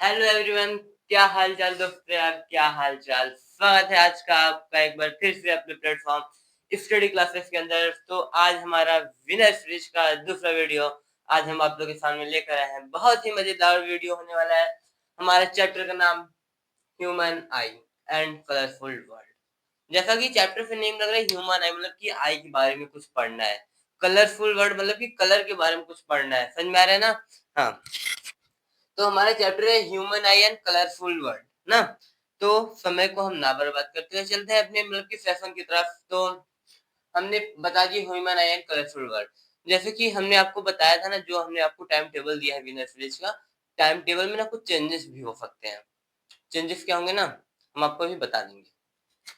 Hello everyone, क्या हाल चाल दोस्तों यार, क्या हाल चाल। स्वागत है आज का आपका एक बार फिर से अपने प्लेटफॉर्म स्टडी क्लासेस के अंदर। तो आज हमारा विनर सीरीज का दूसरा वीडियो आज हम आप लोगों के सामने लेकर आए हैं। बहुत ही मजेदार वीडियो होने वाला है। हमारे चैप्टर का नाम human I and colourful world. जैसा कि चैप्टर से नेम लग रहा है, ह्यूमन आई मतलब कि आई के बारे में कुछ पढ़ना है। कलरफुल वर्ल्ड मतलब कि कलर के बारे में कुछ पढ़ना है। समझ में आ रहा है ना? हाँ, तो हमारा चैप्टर है human I and colourful world ना। तो समय को हम ना बर्बाद करते हुए चलते हैं अपने मतलब की सेशन की तरफ। तो हमने बता दिया human I and colourful world. जैसे कि हमने आपको बताया था ना, जो हमने आपको टाइम टेबल दिया है विनर सीरीज का, टाइम टेबल में ना कुछ चेंजेस भी हो सकते हैं। चेंजेस क्या होंगे ना, हम आपको भी बता देंगे।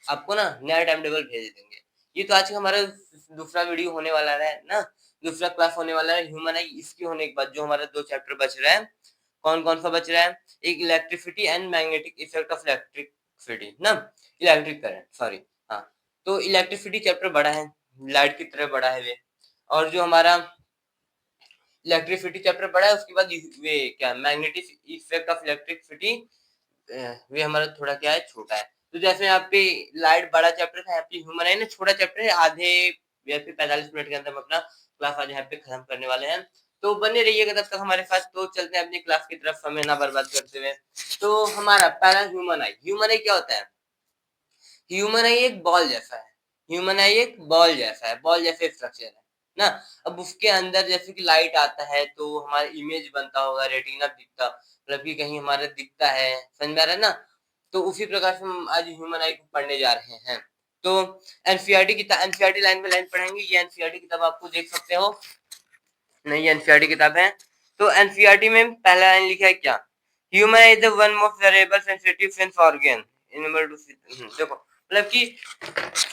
आपको ना नया टाइम टेबल भेज देंगे। ये तो आज का हमारा दूसरा वीडियो होने वाला है ना, दूसरा क्लास होने वाला है ह्यूमन आई। इसकी होने के बाद जो हमारा 2 चैप्टर बच रहा है, कौन कौन सा बच रहा है? एक electricity and magnetic effect of electricity ना, इलेक्ट्रिक करंट, सॉरी। हाँ, तो इलेक्ट्रिसिटी चैप्टर बड़ा है, लाइट की तरह बड़ा है वे। और जो हमारा इलेक्ट्रिसिटी चैप्टर बड़ा है, उसके बाद वे क्या मैग्नेटिक इफेक्ट ऑफ इलेक्ट्रिसिटी, वे हमारा थोड़ा क्या है, छोटा है। तो जैसे यहाँ पे लाइट बड़ा चैप्टर था, यहाँ पे ह्यूमन है ना छोटा चैप्टर है। आधे या फिर 45 मिनट के अंदर हम अपना क्लास आज यहाँ पे खत्म करने वाले हैं। तो बने रहिएगा तब तक हमारे साथ। तो चलते हैं अपनी क्लास की तरफ, समय ना बर्बाद करते हुए। तो हमारा पहला ह्यूमन आई। ह्यूमन आई क्या होता है? ह्यूमन आई एक बॉल जैसा है। ह्यूमन आई एक बॉल जैसा है, बॉल जैसे स्ट्रक्चर है ना। अब उसके अंदर जैसे कि लाइट आता है तो हमारा इमेज बनता होगा, रेटिना दिखता, मतलब कि कहीं हमारा दिखता है। समझ में आ रहा है ना? तो उसी प्रकार से हम आज ह्यूमन आई को पढ़ने जा रहे हैं। तो एनसीईआरटी की एनसीईआरटी लाइन बाय लाइन पढ़ेंगे। ये एनसीईआरटी किताब आपको देख सकते हो, नहीं एनसीईआरटी किताब है। तो एनसीईआरटी में पहला लाइन लिखा है क्या? Human is the one most variable sensitive sense organ in number two. देखो मतलब कि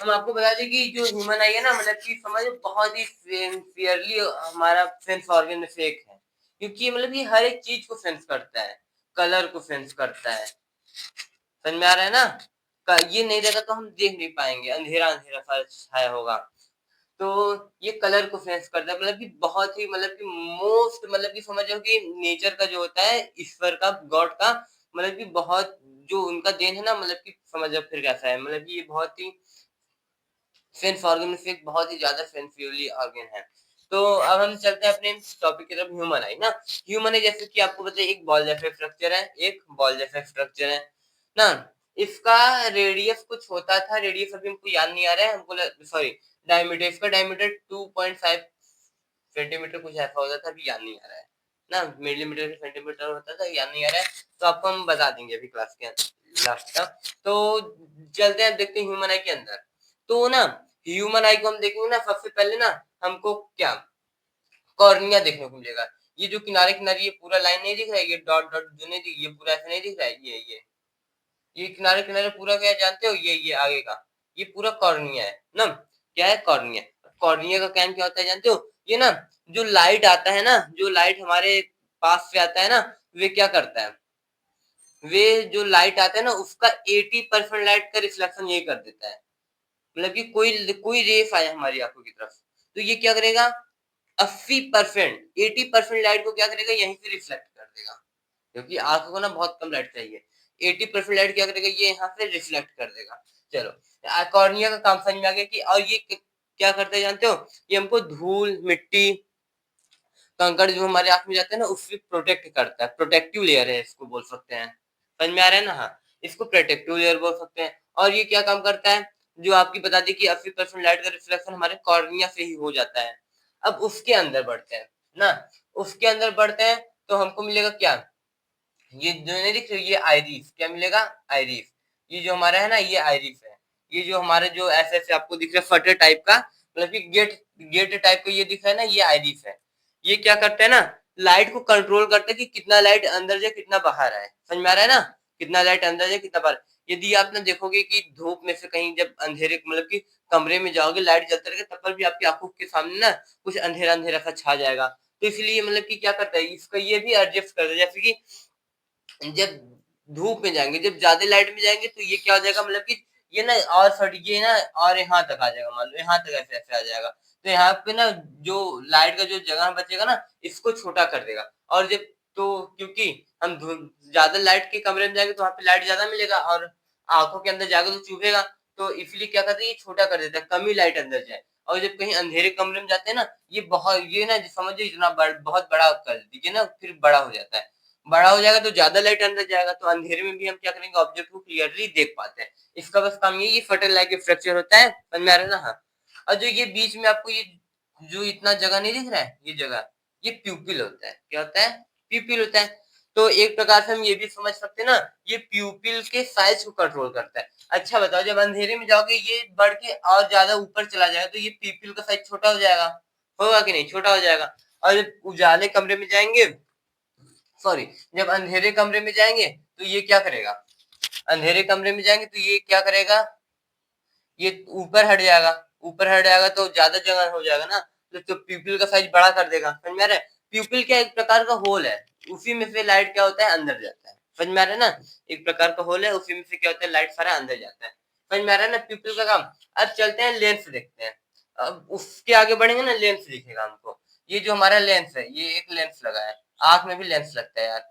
हम आपको बता दें कि जो ह्यूमन आई है ना, मतलब कि समझ बहुत ही सिंसियरली हमारा सेंस ऑर्गन में से एक है। क्योंकि मतलब कि हर एक चीज को सेंस करता है, कलर को सेंस करता है। समझ में आ रहा है ना? ये नहीं रहेगा तो हम देख नहीं पाएंगे, अंधेरा अंधेरा सा छाया होगा। तो ये कलर को सेंस करता है, मतलब कि बहुत ही मतलब कि मोस्ट मतलब कि समझो कि नेचर का जो होता है, ईश्वर का, गॉड का, मतलब कि बहुत जो उनका देन है ना, मतलब कि समझो फिर कैसा है, मतलब कि ये बहुत ही सेंस ऑर्गन में से एक बहुत ही ज्यादा सेंसिटिवली ऑर्गन है। तो अब हम चलते हैं अपने टॉपिक की तरफ, ह्यूमन आई ना। ह्यूमन आई जैसे कि आपको बताइए एक बॉल जैसा स्ट्रक्चर है, एक बॉल जैसा स्ट्रक्चर है ना। इसका रेडियस कुछ होता था, रेडियस अभी हमको याद नहीं आ रहा है, हमको सॉरी डायमीटर, इसका डायमीटर 2.5 सेंटीमीटर कुछ ऐसा होता था, अभी याद नहीं आ रहा है ना। मिलीमीटर सेंटीमीटर होता था, याद नहीं आ रहा है। तो आपको हम बता देंगे अभी क्लास के लास्ट तक। तो चलते हैं, देखते हैं ह्यूमन आई के अंदर। तो ना ह्यूमन आई को हम देखेंगे ना, सबसे पहले ना हमको क्या कॉर्निया देखने को मिलेगा। ये जो किनारे किनारे ये पूरा लाइन नहीं दिख रहा है, ये डॉट डॉट जो नहीं दिख, ये पूरा ऐसा नहीं दिख रहा है, ये किनारे किनारे पूरा क्या है जानते हो? ये आगे का ये पूरा कॉर्निया है ना। क्या है? कॉर्निया। कॉर्निया का काम क्या होता है जानते हो? ये ना जो लाइट आता है ना, जो लाइट हमारे पास से आता है ना, वे क्या करता है, वे जो लाइट आता है ना उसका 80% लाइट का रिफ्लेक्शन ये कर देता है। मतलब कि कोई कोई रेस आया हमारी आंखों की तरफ, तो ये क्या करेगा, 80% 80% लाइट को क्या करेगा, यहीं से रिफ्लेक्ट कर देगा। क्योंकि आंखों को ना बहुत कम लाइट चाहिए, 80% लाइट क्या करेगा, ये यहाँ से रिफ्लेक्ट कर देगा। चलो, कॉर्निया का काम समझ में आ गया कि, और ये क्या करते हैं जानते हो? ये हमको धूल मिट्टी कंकड़ जो हमारे आंख में जाते हैं ना, उससे प्रोटेक्ट करता है। प्रोटेक्टिव लेयर है इसको बोल सकते हैं। समझ में आ रहा है ना? हाँ, इसको प्रोटेक्टिव लेयर बोल सकते हैं। और ये क्या काम करता है, जो आपकी बता दी कि 80% लाइट का रिफ्लेक्शन हमारे कॉर्निया से ही हो जाता है। अब उसके अंदर बढ़ते हैं ना, उसके अंदर बढ़ते हैं तो हमको मिलेगा क्या, ये जो नहीं दिख रही, ये आइरिस। क्या मिलेगा? आइरिस। ये जो हमारा है ना, ये आइरिस है। ये जो हमारे जो ऐसे ऐसे आपको दिख रहा है फटर टाइप का, मतलब कि गेट गेट टाइप का ये दिख रहा है ना, ये आइरिस है। ये क्या करता है ना, लाइट को कंट्रोल करता है कि कितना लाइट अंदर जाए कितना बाहर आए। समझ में आ रहा है ना? कितना लाइट अंदर जाए कितना बाहर। यदि आप ना देखोगे कि धूप में से कहीं जब अंधेरे मतलब कि कमरे में जाओगे, लाइट जलते रहेगा, तब पर भी आपकी आंखों के सामने ना कुछ अंधेरा अंधेरा सा छा जाएगा। तो इसलिए मतलब कि क्या करता है, इसका ये भी एडजस्ट करता है। जैसे कि जब धूप में जाएंगे, जब ज्यादा लाइट में जाएंगे तो ये क्या हो जाएगा, मतलब कि ये ना और फट ये ना और यहाँ तक आ जाएगा, मान लो यहाँ तक ऐसे ऐसे आ जाएगा। तो यहाँ पे ना जो लाइट का जो जगह बचेगा ना, इसको छोटा कर देगा। और जब तो क्योंकि हम ज्यादा लाइट के कमरे में जाएंगे तो वहां पे लाइट ज्यादा मिलेगा और आंखों के अंदर जाएगा तो चुभेगा, तो इसलिए क्या करते हैं, ये छोटा कर देता है, कम ही लाइट अंदर जाए। और जब कहीं अंधेरे कमरे में जाते हैं ना, ये ना समझो इतना बहुत बड़ा कर दीजिए ना, फिर बड़ा हो जाता है। बड़ा हो जाएगा तो ज्यादा लाइट अंदर जाएगा, तो अंधेरे में भी हम क्या करेंगे, ऑब्जेक्ट को क्लियरली देख पाते हैं। इसका बस काम ये फटल लाइट फ्रैक्चर होता है, समझ में आ रहा है ना। हाँ, और जो ये बीच में आपको ये जो इतना जगह नहीं दिख रहा है, ये जगह, ये प्यूपिल होता है। क्या होता है? प्यूपिल होता है। तो एक प्रकार से हम ये भी समझ सकते हैं ना, ये प्यूपिल के साइज को कंट्रोल करता है। अच्छा बताओ, जब अंधेरे में जाओगे ये बढ़ के और ज्यादा ऊपर चला जाएगा तो ये प्यूपिल का साइज छोटा हो जाएगा, होगा कि नहीं? छोटा हो जाएगा। और जब उजाले कमरे में जाएंगे, सॉरी, जब अंधेरे कमरे में जाएंगे तो ये क्या करेगा, अंधेरे कमरे में जाएंगे तो ये क्या करेगा, ये ऊपर हट जाएगा। ऊपर हट जाएगा तो ज्यादा जगह हो जाएगा ना, तो प्यूपिल का साइज बड़ा कर देगा। समझ में आ रहा है? प्यूपिल क्या एक प्रकार का होल है, उसी में से लाइट क्या होता है, अंदर जाता है। समझ में आ रहा है ना? एक प्रकार का होल है, उसी में से क्या होता है, लाइट सारा अंदर जाता है। समझ में आ रहा है ना प्यूपिल का काम। अब चलते हैं लेंस देखते हैं। अब उसके आगे बढ़ेंगे ना, लेंस दिखेगा हमको। ये जो हमारा लेंस है, ये एक लेंस लगा है, आंख में भी लेंस लगता है यार।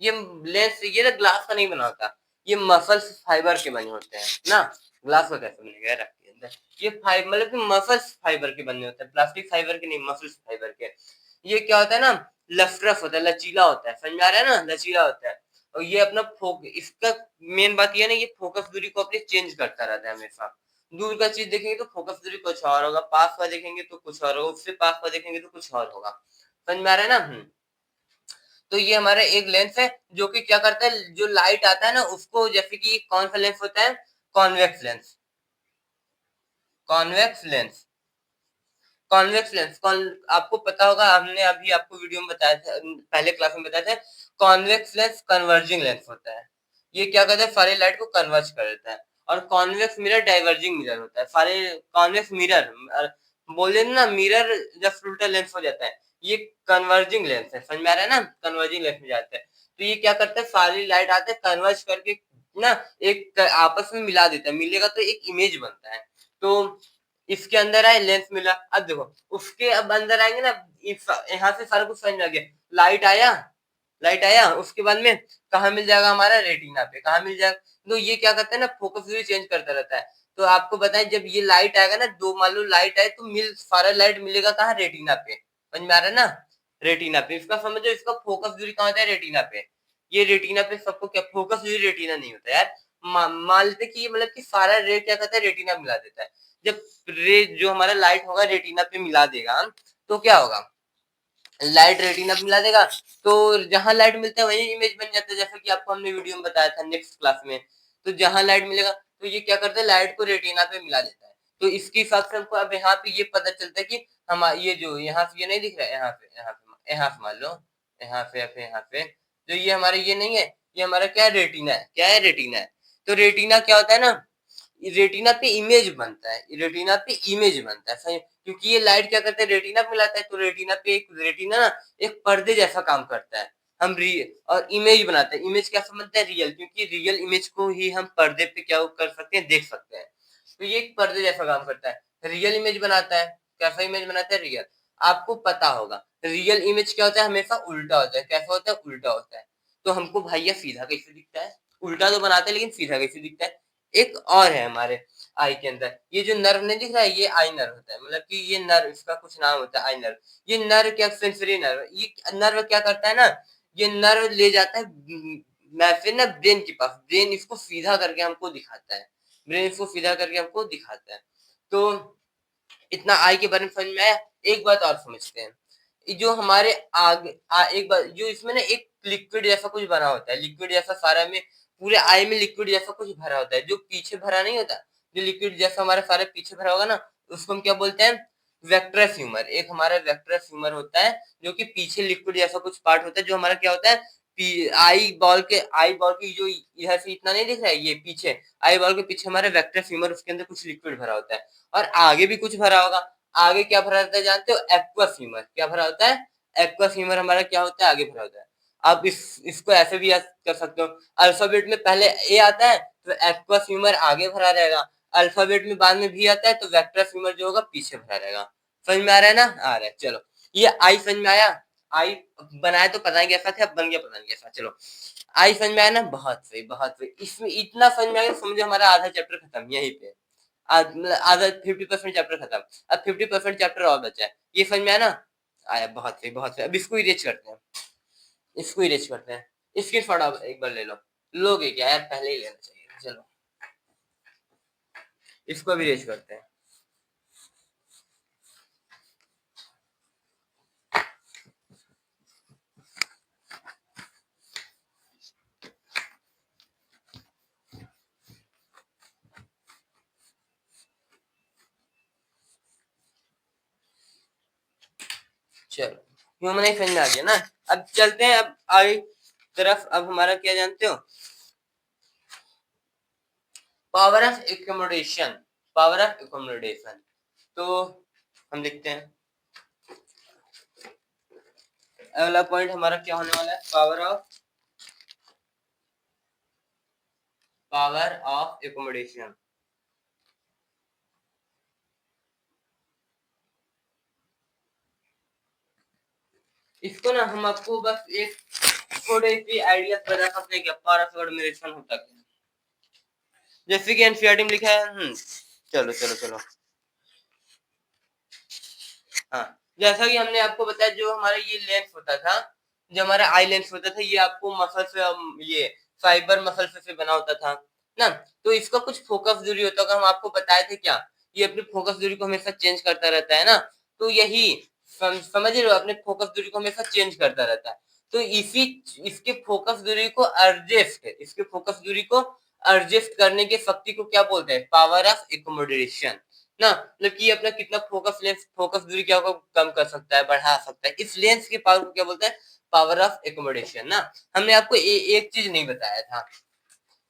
ये लेंस, ये ना ग्लास का नहीं बना होता, ये मसल फाइबर के बने होते हैं ना। ग्लास का कैसे बनेगा यार आपके अंदर? ये फाइबर मतलब कि मसल्स फाइबर के बने होते हैं, प्लास्टिक फाइबर के नहीं, मसल्स फाइबर के। ये क्या होता है ना, लफरफ होता है, लचीला होता है। समझ में आ रहा है ना? लचीला होता है। और ये अपना इसका मेन बात ये है ना, ये फोकस दूरी को अपनी चेंज करता रहता है हमेशा। दूर का चीज देखेंगे तो फोकस दूरी कुछ और होगा, पास का देखेंगे तो कुछ और होगा, उससे पास का देखेंगे तो कुछ और होगा। समझ में आ रहा है ना? तो ये हमारा एक लेंस है जो कि क्या करता है, जो लाइट आता है ना उसको, जैसे कि कौन सा लेंस होता है, convex lens. Convex lens, convex lens, आपको पता होगा, हमने अभी आपको वीडियो में बताया था, पहले क्लास में बताया था, कॉन्वेक्स लेंस कन्वर्जिंग लेंस होता है। ये क्या करता है, सारे लाइट को कन्वर्ज कर देता है। और कॉन्वेक्स मिरर डाइवर्जिंग मिरर होता है। सारे कॉन्वेक्स मिरर बोले ना, मिरर जब उल्टा लेंस हो जाता है, ये कन्वर्जिंग लेंस है। समझ में आ रहा है ना? कन्वर्जिंग लेंस में जाता है तो ये क्या करता है, सारी लाइट आते हैं कन्वर्ज करके ना, एक आपस में मिला देता है, मिलेगा तो एक इमेज बनता है। तो इसके अंदर आए, लेंस मिला। अब देखो उसके अब अंदर आएंगे ना, यहाँ से सारा कुछ समझ में आ गया। लाइट आया, लाइट आया, उसके बाद में कहा मिल जाएगा, हमारा रेटिना पे। कहा मिल जाएगा, तो ये क्या करता है ना, फोकस भी चेंज करता रहता है। तो आपको बताएं, जब ये लाइट आएगा ना, दो मान लो लाइट आए तो सारा लाइट मिलेगा कहाँ, रेटिना पे। समझ में आ रहा है ना? रेटिना पे। इसका समझो, इसका फोकस दूरी कहाँ होता है, रेटिना पे। ये रेटिना पे सबको क्या, फोकस दूरी रेटिना नहीं होता यार। मान लेते कि ये मतलब कि सारा रे क्या करता है, रेटिना मिला देता है। जब रे जो हमारा लाइट होगा रेटिना पे मिला देगा, तो क्या होगा, लाइट रेटिना पे मिला देगा, तो जहां लाइट मिलता है वही इमेज बन जाता है, जैसा कि आपको हमने वीडियो में बताया था नेक्स्ट क्लास में। तो जहां लाइट मिलेगा तो ये क्या करता है, लाइट को रेटिना पे मिला देता है। तो इसके हिसाब से हमको अब यहाँ पे ये पता चलता है कि हम ये जो यहाँ से ये नहीं दिख रहा है, यहाँ से मान लो, यहाँ से यहाँ पे जो ये हमारा ये नहीं है, ये हमारा क्या है, रेटिना है। क्या है, रेटिना है। तो रेटिना क्या होता है ना, रेटिना पे इमेज बनता है, रेटिना पे इमेज बनता है, सही। क्योंकि ये लाइट क्या करता है, रेटिना पे मिलाता है, तो रेटिना पे एक रेटिना ना एक पर्दे जैसा काम करता है। हम और इमेज बनाते हैं। इमेज क्या समझते हैं, रियल, क्योंकि रियल इमेज को ही हम पर्दे पे क्या कर सकते हैं, देख सकते हैं। तो ये एक पर्दे जैसा काम करता है, रियल इमेज बनाता है। कैसा इमेज बनाता है, रियल। आपको पता होगा रियल इमेज क्या होता है, हमेशा उल्टा होता है। कैसा होता है, उल्टा होता है। तो हमको भैया सीधा कैसे दिखता है, उल्टा तो बनाते हैं लेकिन सीधा कैसे दिखता है। एक और है हमारे आई के अंदर, ये जो नर्व नहीं दिख रहा है, ये आई नर्व होता है। मतलब कि ये नर्व, इसका कुछ नाम होता है, आई नर्व। ये नर्व क्या, सेंसरी नर्व। ये नर्व क्या करता है ना, ये नर्व ले जाता है मैसेज ना ब्रेन के पास। ब्रेन इसको सीधा करके हमको दिखाता है, ब्रेन इसको सीधा करके हमको दिखाता है। तो इतना आई के बारे में समझ में आया। एक बात और समझते हैं, जो हमारे आगे एक बात, जो इसमें ना एक लिक्विड जैसा कुछ बना होता है, लिक्विड जैसा सारा में, पूरे आई में लिक्विड जैसा कुछ भरा होता है, जो पीछे भरा नहीं होता। जो लिक्विड जैसा हमारे सारे पीछे भरा होगा ना, उसको हम क्या बोलते हैं, वेक्ट्रस ह्यूमर। एक हमारा वेक्ट्रस ह्यूमर होता है, जो कि पीछे लिक्विड जैसा कुछ पार्ट होता है, जो हमारा क्या होता है, आई बॉल की जो इधर से इतना नहीं दिख रहा है, ये पीछे आई बॉल के पीछे हमारे वेक्ट्रस ह्यूमर, उसके अंदर कुछ लिक्विड भरा होता है। और आगे भी कुछ भरा होगा। आगे क्या भरा रहता है जानते हो, एक्वस ह्यूमर। क्या भरा होता है, एक्वस ह्यूमर हमारा क्या होता है, आगे भरा होता है। आप इसको ऐसे भी याद कर सकते हो, अल्फाबेट में पहले ए आता है तो एक्वस ह्यूमर आगे भरा रहेगा। अल्फाबेट में बाद में भी आता है तो वेक्ट्रस ह्यूमर जो होगा पीछे भरा रहेगा। समझ में आ रहा है ना? आ रहा है, चलो। ये आई समझ में आया। आई बनाया तो पता नहीं कैसा था, अब बन गया पता नहीं कैसा। चलो आई समझ में आया ना, बहुत सही बहुत सही। इसमें इतना समझ में आ गया, समझो हमारा आधा चैप्टर खत्म यहीं पे। आधा 50% चैप्टर खत्म, अब 50% चैप्टर और बचा है। ये समझ में आया ना, आया, बहुत सही बहुत सही। अब इसको इरेज करते हैं, इसको इरेज करते हैं। इसकी थोड़ा एक बार ले लो, लोगे क्या यार, पहले ही लेना चाहिए। चलो इसको भी इरेज करते हैं। चलो ह्यूमन समझ में आ गया ना। अब चलते हैं अब आगे तरफ। अब हमारा क्या जानते हो, power of accommodation, power of accommodation. तो हम लिखते हैं अगला पॉइंट हमारा क्या होने वाला है, पावर ऑफ एकोमोडेशन। इसको ना हम आपको बस एक थोड़े सी आइडियाज बता सकते हैं कि पावर ऑफ एकोमोडेशन होता क्या है, जैसे कि एनसीईआरटी में लिखा है। चलो चलो चलो, हाँ, जैसा कि हमने आपको बताया, जो हमारा ये लेंस होता था, जो हमारा आई लेंस होता था, ये आपको मसल से, ये फाइबर मसल से बना होता था ना। तो इसका कुछ फोकस दूरी होता है, हम आपको बताए थे क्या, ये अपनी फोकस दूरी को हमेशा चेंज करता रहता है ना। तो यही समझ रहे हो, अपने फोकस दूरी को हमेशा चेंज करता रहता है। तो इसी इसके फोकस दूरी को एडजस्ट, इसके फोकस दूरी को एडजस्ट करने की शक्ति को क्या बोलते हैं, पावर ऑफ एकोमोडेशन ना। मतलब कि अपना कितना फोकस दूरी क्या होगा, कम कर सकता है, बढ़ा सकता है। इस लेंस की पावर को क्या बोलते हैं, पावर ऑफ एकोमोडेशन ना। हमने आपको एक चीज नहीं बताया था,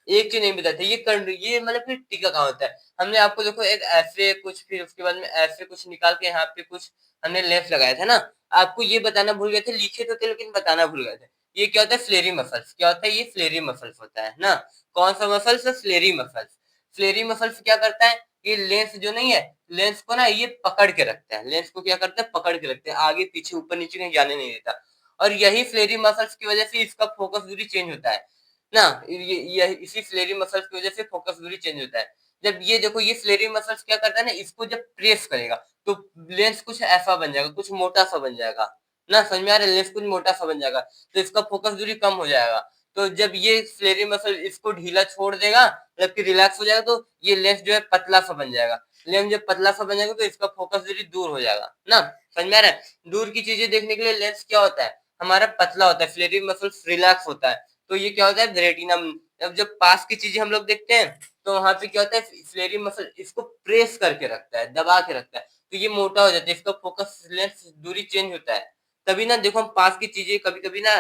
एक चीज नहीं बताया था, ये मतलब फिर टीका कहाँ होता है। हमने आपको देखो एक ऐसे कुछ, फिर उसके बाद में ऐसे कुछ निकाल के यहाँ पे कुछ हमने लेंस लगाया था ना। आपको ये बताना भूल गए थे, लिखे तो थे लेकिन बताना भूल गए थे। ये क्या होता है, फ्लेरी मसल्स। क्या होता है ये, फ्लेरी मसल्स होता है ना। कौन सा मसल्स, फ्लेरी मसल्स। फ्लेरी मसल्स क्या करता है, ये लेंस जो नहीं है, लेंस को ना ये पकड़ के रखता है, लेंस को क्या करता है, पकड़ के रखते हैं, आगे पीछे ऊपर नीचे कहीं जाने नहीं देता। और यही फ्लेरी मसल्स की वजह से इसका फोकस दूरी चेंज होता है ना। ये इसी फ्लेरी मसल्स की वजह से फोकस दूरी चेंज होता है। जब ये देखो, ये फ्लेरी मसल्स क्या करता है ना, इसको जब प्रेस करेगा तो लेंस कुछ ऐसा बन जाएगा, कुछ मोटा सा बन जाएगा ना। समझ में आ रहा है, लेंस कुछ मोटा सा बन जाएगा, तो इसका फोकस दूरी कम हो जाएगा। तो जब ये फ्लेरी मसल इसको ढीला छोड़ देगा, जबकि रिलैक्स हो जाएगा, तो ये लेंस जो है पतला सा बन जाएगा। लेंस जब पतला सा बन जाएगा तो इसका फोकस दूरी दूर हो जाएगा ना। समझ में आ रहा है, दूर की चीजें देखने के लिए लेंस क्या होता है, हमारा पतला होता है, फ्लेरी मसल रिलैक्स होता है। तो ये क्या होता है, रेटिना। अब जब पास की चीजें हम लोग देखते हैं तो वहां पे क्या होता है, फ्लेरी मसल इसको प्रेस करके रखता है, दबा के रखता है, तो ये मोटा हो जाता है, इसका फोकस लेंस दूरी चेंज होता है। तभी ना देखो, हम पास की चीजें कभी कभी ना,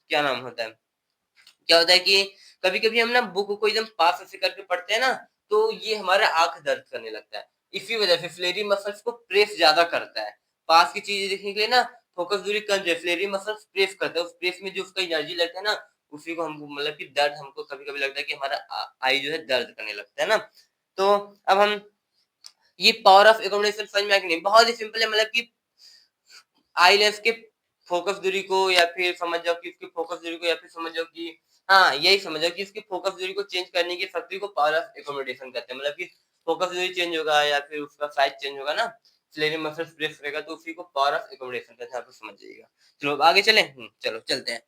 क्या नाम होता है, क्या होता है कि कभी कभी हम ना बुक को एकदम पास से करके पढ़ते हैं ना, तो ये हमारा आंख दर्द करने लगता है। इसी वजह से फ्लेरी मसल्स को प्रेस ज्यादा करता है, पास की चीजें देखने के लिए ना फोकस दूरी कम जो है, फ्लेरी मसल्स प्रेस करता है, उस प्रेस में जो उसका एनर्जी लगता है ना, उसी को हमको मतलब कि दर्द, हमको कभी कभी लगता है कि हमारा आई जो है दर्द करने लगता है ना। तो अब हम ये पावर ऑफ एकोमोडेशन समझ में आया कि नहीं, बहुत ही सिंपल है। मतलब कि आई लेंस के फोकस दूरी को, या फिर समझ जाओ कि उसकी फोकस दूरी को, या फिर समझ जाओ कि, हाँ यही समझ जाओ कि इसकी फोकस दूरी को चेंज करने की शक्ति को पावर ऑफ एकोमोडेशन कहते हैं। मतलब कि फोकस दूरी चेंज होगा या फिर उसका साइज चेंज होगा ना, फ्लेरी मसल्स प्रेस करेगा, तो उसी को पावर ऑफ एकोमोडेशन कहते हैं। आप समझ जाइएगा। चलो अब आगे चलें, चलो चलते हैं।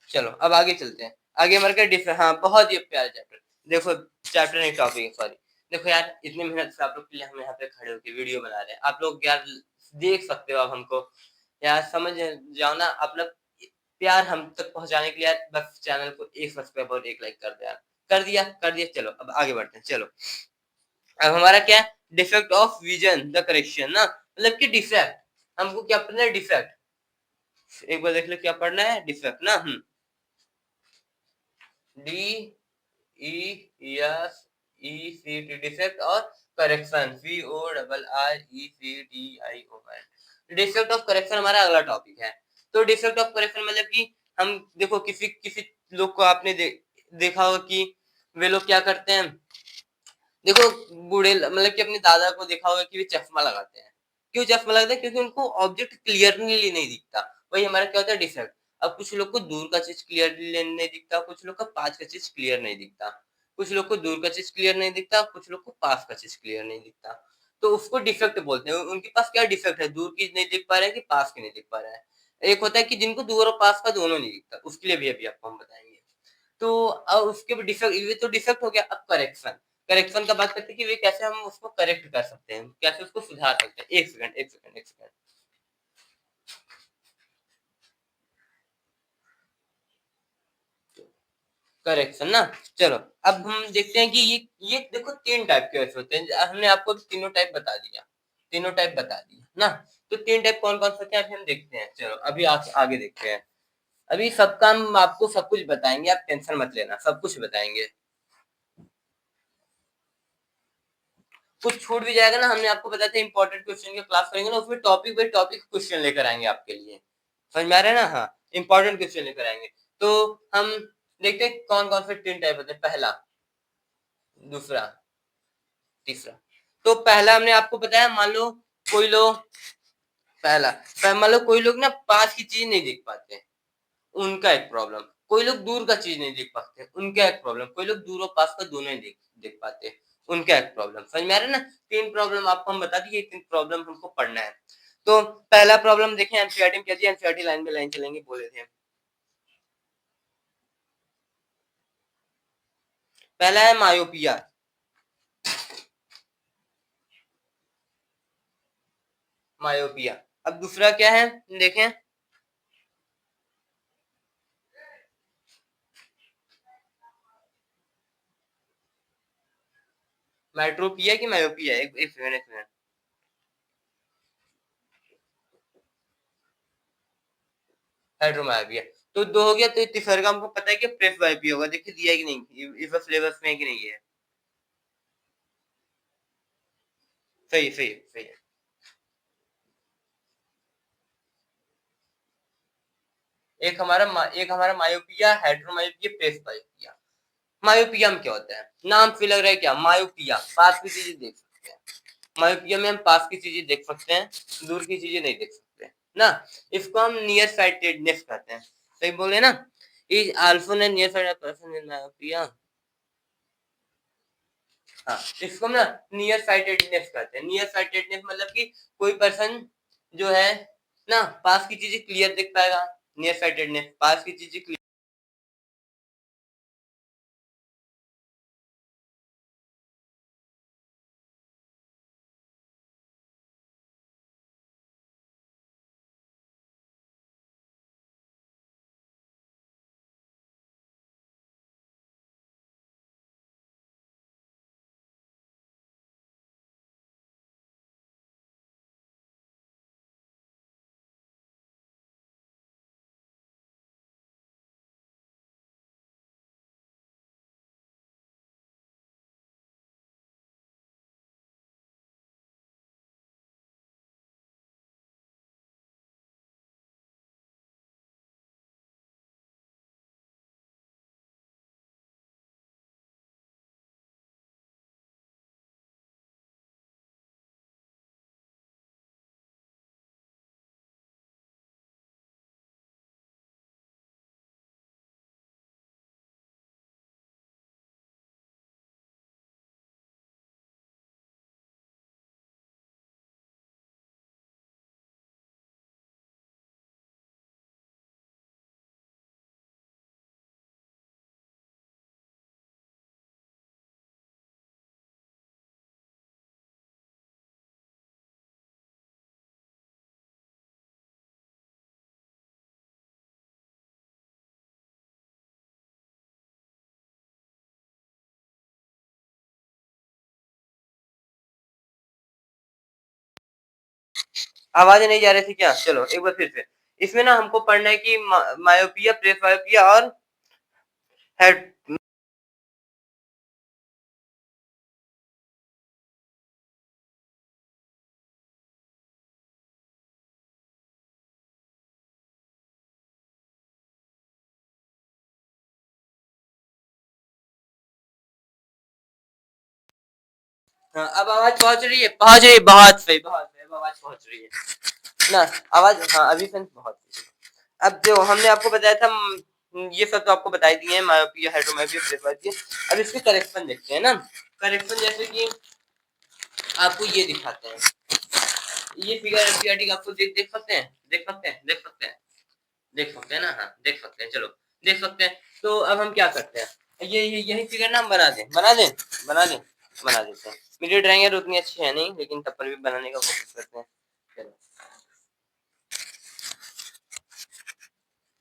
चलो अब आगे चलते हैं। आगे हमारे क्या डिफरेंट, हाँ बहुत ही प्यारा चैप्टर। देखो चैप्टर नहीं, टॉपिक है, सॉरी। देखो यार, इतनी मेहनत से आप लोग के लिए हम यहाँ पे खड़े होकर वीडियो बना रहे हैं, आप लोग यार देख सकते हो, अब हमको यार समझ जाओ ना, आप लोग प्यार हम तक पहुंचाने के लिए यार बस चैनल को एक सब्सक्राइब और एक लाइक कर दो यार। कर दिया कर दिया। चलो अब आगे बढ़ते हैं। चलो अब हमारा क्या है, defect of vision the correction ना। मतलब कि डिफेक्ट, हमको क्या पढ़ना है, डिफेक्ट। एक बार देख लो क्या पढ़ना है, डिफेक्ट ना। D E S E C T, defect और correction, V O double R E C T I O N. Defect of correction हमारा अगला टॉपिक है। तो डिफेक्ट ऑफ करेक्शन मतलब कि हम देखो, किसी किसी लोग को आपने देखा होगा कि वे लोग क्या करते हैं, देखो बूढ़े मतलब कि अपने दादा को देखा होगा कि वे चश्मा लगाते हैं। क्यों चश्मा लगाते हैं? क्योंकि उनको ऑब्जेक्ट क्लियरली नहीं दिखता। वही हमारा क्या होता है डिफेक्ट। अब कुछ लोग को दूर का चीज़ क्लियरली नहीं दिखता, कुछ लोग को पास का चीज़ क्लियर नहीं दिखता। कुछ लोग को दूर का चीज़ क्लियर नहीं दिखता, कुछ लोग को पास का चीज़ क्लियर नहीं दिखता। तो उसको डिफेक्ट बोलते हैं। उनके पास क्या डिफेक्ट है? दूर की नहीं दिख पा रहा है कि पास की नहीं दिख पा रहा है। एक होता है कि जिनको दूर और पास का दोनों नहीं दिखता, उसके लिए भी अभी आपको हम बताएँगे। तो उसके भी डिफेक्ट ये तो डिफेक्ट हो गया। अब करेक्शन, करेक्शन का बात करते हैं कि वे कैसे हम उसको करेक्ट कर सकते हैं, कैसे उसको सुधार सकते हैं। 1 सेकंड, 1 सेकंड, 1 सेकंड। करेक्शन ना, चलो अब हम देखते हैं कि ये देखो 3 टाइप के वैसे होते हैं। हमने आपको अभी तीनों टाइप बता दिया, तीनों टाइप बता दिया ना। तो 3 टाइप कौन-कौन से होते हैं अभी हम देखते हैं। चलो अभी आगे देखते हैं। अभी सबका हम आपको सब कुछ बताएँगे, आप टेंशन मत लेना, सब कुछ बताएँगे। कुछ छूट भी जाएगा ना, हमने आपको बताया था इंपॉर्टेंट क्वेश्चन की क्लास करेंगे ना, उसमें टॉपिक बाय टॉपिक क्वेश्चन लेकर आएँगे आपके लिए। समझ में आ रहा है ना? हाँ, इंपॉर्टेंट क्वेश्चन लेकर आएँगे। तो हम देखते हैं कौन-कौन से 3 टाइप होते हैं। पहला, दूसरा, तीसरा। तो पहला हमने आपको बताया मान लो कोई लोग पहला, मान लो कोई लोग ना पास की चीज़ नहीं देख पाते हैं, उनका एक प्रॉब्लम। कोई लोग दूर का चीज़ नहीं देख पाते, उनका एक प्रॉब्लम। कोई लोग दूर और पास का दोनों नहीं देख देख पाते, उनका एक प्रॉब्लम। समझ में आ रहा है ना? 3 प्रॉब्लम आपको हम बता दिए, ये 3 प्रॉब्लम हमको पढ़ना है। तो पहला प्रॉब्लम देखें एनसीईआरटी में क्या दिया, एनसीईआरटी लाइन बाय लाइन चलेंगे बोले थे। पहला है मायोपिया, मायोपिया। अब दूसरा क्या है देखें, मेट्रोपिया की मायोपिया। एक सेकंड, एक सेकंड। हाइड्रोमायोपिया। तो 2 हो गया, तो तीसरा का हमको पता है कि प्रेसबायोपिया होगा। देखिए दिया है कि नहीं? इस बार सिलेबस में है कि नहीं है? सही है, सही है, सही है। एक हमारा मायोपिया, हाइड्रोमायोपिया, प्रेसबायोपिया। मायोपिया में क्या होता है? नाम से लग रहा है क्या? मायोपिया, पास की चीजें देख सकते हैं। मायोपिया में हम पास की चीजें देख सकते हैं, दूर की चीजें नहीं देख सकते ना। इसको हम नियर साइटेडनेस कहते हैं। सही बोले ना? Is also near sighted person in myopia. हाँ, इसको हम ना नियर साइटेडनेस कहते हैं। नियर साइटेडनेस मतलब कि कोई पर्सन जो है ना पास की चीजें क्लियर देख पाएगा। नियर साइटेडनेस पास की चीजें क्लियर। आवाज नहीं जा रही थी क्या? चलो एक बार फिर से। इसमें ना हमको पढ़ना है कि मायोपिया, प्रेसबायोपिया और हेड हाँ, अब आवाज पहुंच रही है, पहुंच रही है, बहुत सही, बहुत सही, अब आवाज पहुंच रही है ना, आवाज, हाँ अभी सेंस बहुत सही। अब जो हमने आपको बताया था ये सब तो आपको बता ही दिए हैं, मायोपिया, हाइड्रोमायोपिया, प्रेसबाइटिया। अब इसके करेक्शन देखते हैं ना। करेक्शन जैसे कि आपको ये दिखाते हैं, ये फिगर एनसीईआरटी का आपको देख सकते हैं, देख सकते हैं, देख सकते हैं, देख सकते हैं ना, हाँ देख सकते हैं, चलो देख सकते हैं। तो अब हम क्या करते हैं, ये यही फिगर ना हम बना दें, बना दें, बना दें, बना देते हैं। मेरी ड्राइंग यार उतनी अच्छी है नहीं, लेकिन तब पर भी बनाने का कोशिश करते हैं। चलो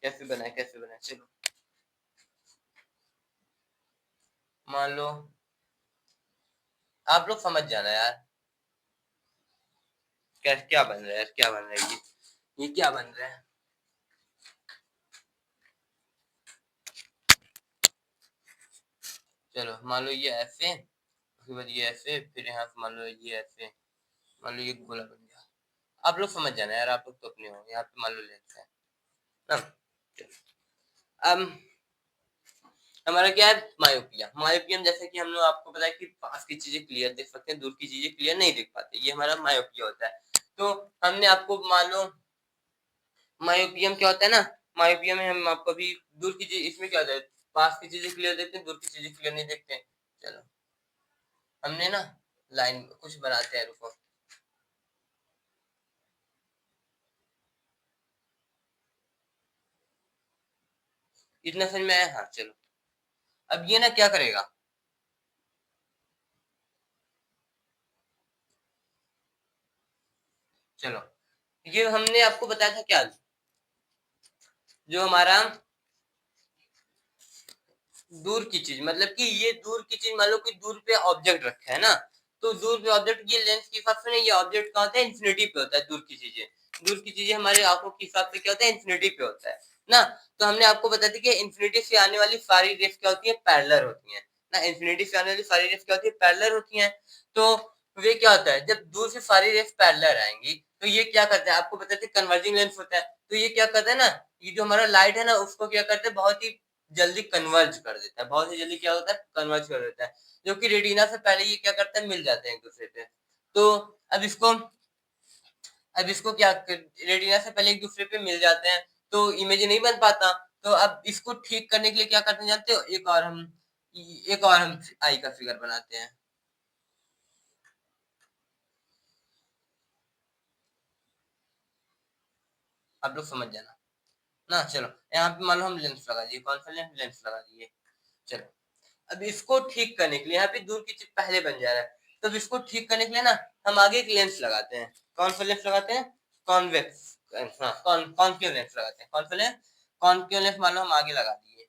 कैसे बनाए, कैसे बनाए, चलो मान लो आप लोग समझ जाना यार, क्या क्या बन रहा है, क्या बन रहा है, ये क्या बन रहा है। चलो मान लो ये ऐसे, उसके बाद ये ऐसे, फिर यहाँ से मान लो ये ऐसे, मान लो ये गोला बन गया। आप लोग समझ जाना यार, आप लोग तो अपने हो, यहाँ पे मान लो लेंस है ना। अब हमारा क्या है, मायोपिया। मायोपियम जैसे कि हम लोग, आपको पता है कि पास की चीजें क्लियर देख सकते हैं, दूर की चीजें क्लियर नहीं देख पाते, ये हमारा मायोपिया होता है। तो हमने आपको मान लो, मायोपियम क्या होता है ना, मायोपिया में हम आपको अभी दूर की चीज, इसमें क्या होता है, पास की चीजें क्लियर देखते हैं, दूर की चीजें क्लियर नहीं देखते हैं। चलो हमने ना लाइन कुछ बनाते हैं, रुको। इतना समझ में आया, हाँ चलो। अब ये ना क्या करेगा, चलो ये हमने आपको बताया था क्या, जो हमारा दूर की चीज, मतलब कि ये दूर की चीज, मान लो कि दूर पे ऑब्जेक्ट रखा है ना, तो दूर पे ऑब्जेक्ट, ये लेंस के हिसाब से नहीं, ये ऑब्जेक्ट कहाँ होता है, इंफिनिटी पे होता है। दूर की चीजें, दूर की चीजें हमारे आंखों के हिसाब से क्या होता है, इंफिनिटी पे होता है ना। तो हमने आपको बता दी कि इंफिनिटी से आने वाली सारी रेस क्या होती है, पैरेलल होती है ना। इंफिनिटी से आने वाली सारी रेस क्या होती है, पैरेलल होती है। तो वे क्या होता है, जब दूर से सारी रेस पैरेलल आएंगी, तो ये क्या करते हैं, आपको बताते हैं कन्वर्जिंग लेंस होता है। तो ये क्या करता है ना, ये जो हमारा लाइट है ना, उसको क्या करते हैं, बहुत ही जल्दी कन्वर्ज कर देता है, बहुत ही जल्दी क्या होता है, कन्वर्ज कर देता है। जो कि रेटिना से पहले ये क्या करता है, मिल जाते हैं एक दूसरे पे। तो अब इसको, अब इसको क्या, रेटिना से पहले एक दूसरे पे मिल जाते हैं, तो इमेज नहीं बन पाता। तो अब इसको ठीक करने के लिए क्या करते हैं जानते हो, एक और हम आई का फिगर बनाते हैं। आप लोग समझ जाना ना। चलो यहाँ पे मान लो हम लेंस लगा दिए, कौन सा लेंस, लेंस लगा दिए। चलो अब इसको ठीक करने के लिए, यहाँ पे दूर की चीज पहले बन जा रहा है, तो अब इसको ठीक करने के लिए ना हम आगे एक लेंस लगाते हैं। कौन सा लेंस लगाते हैं, कॉन्वेक्स, हाँ कॉन्केव लेंस लगाते हैं। कौन सा लेंस, कॉन्केव लेंस मान लो हम आगे लगा दिए।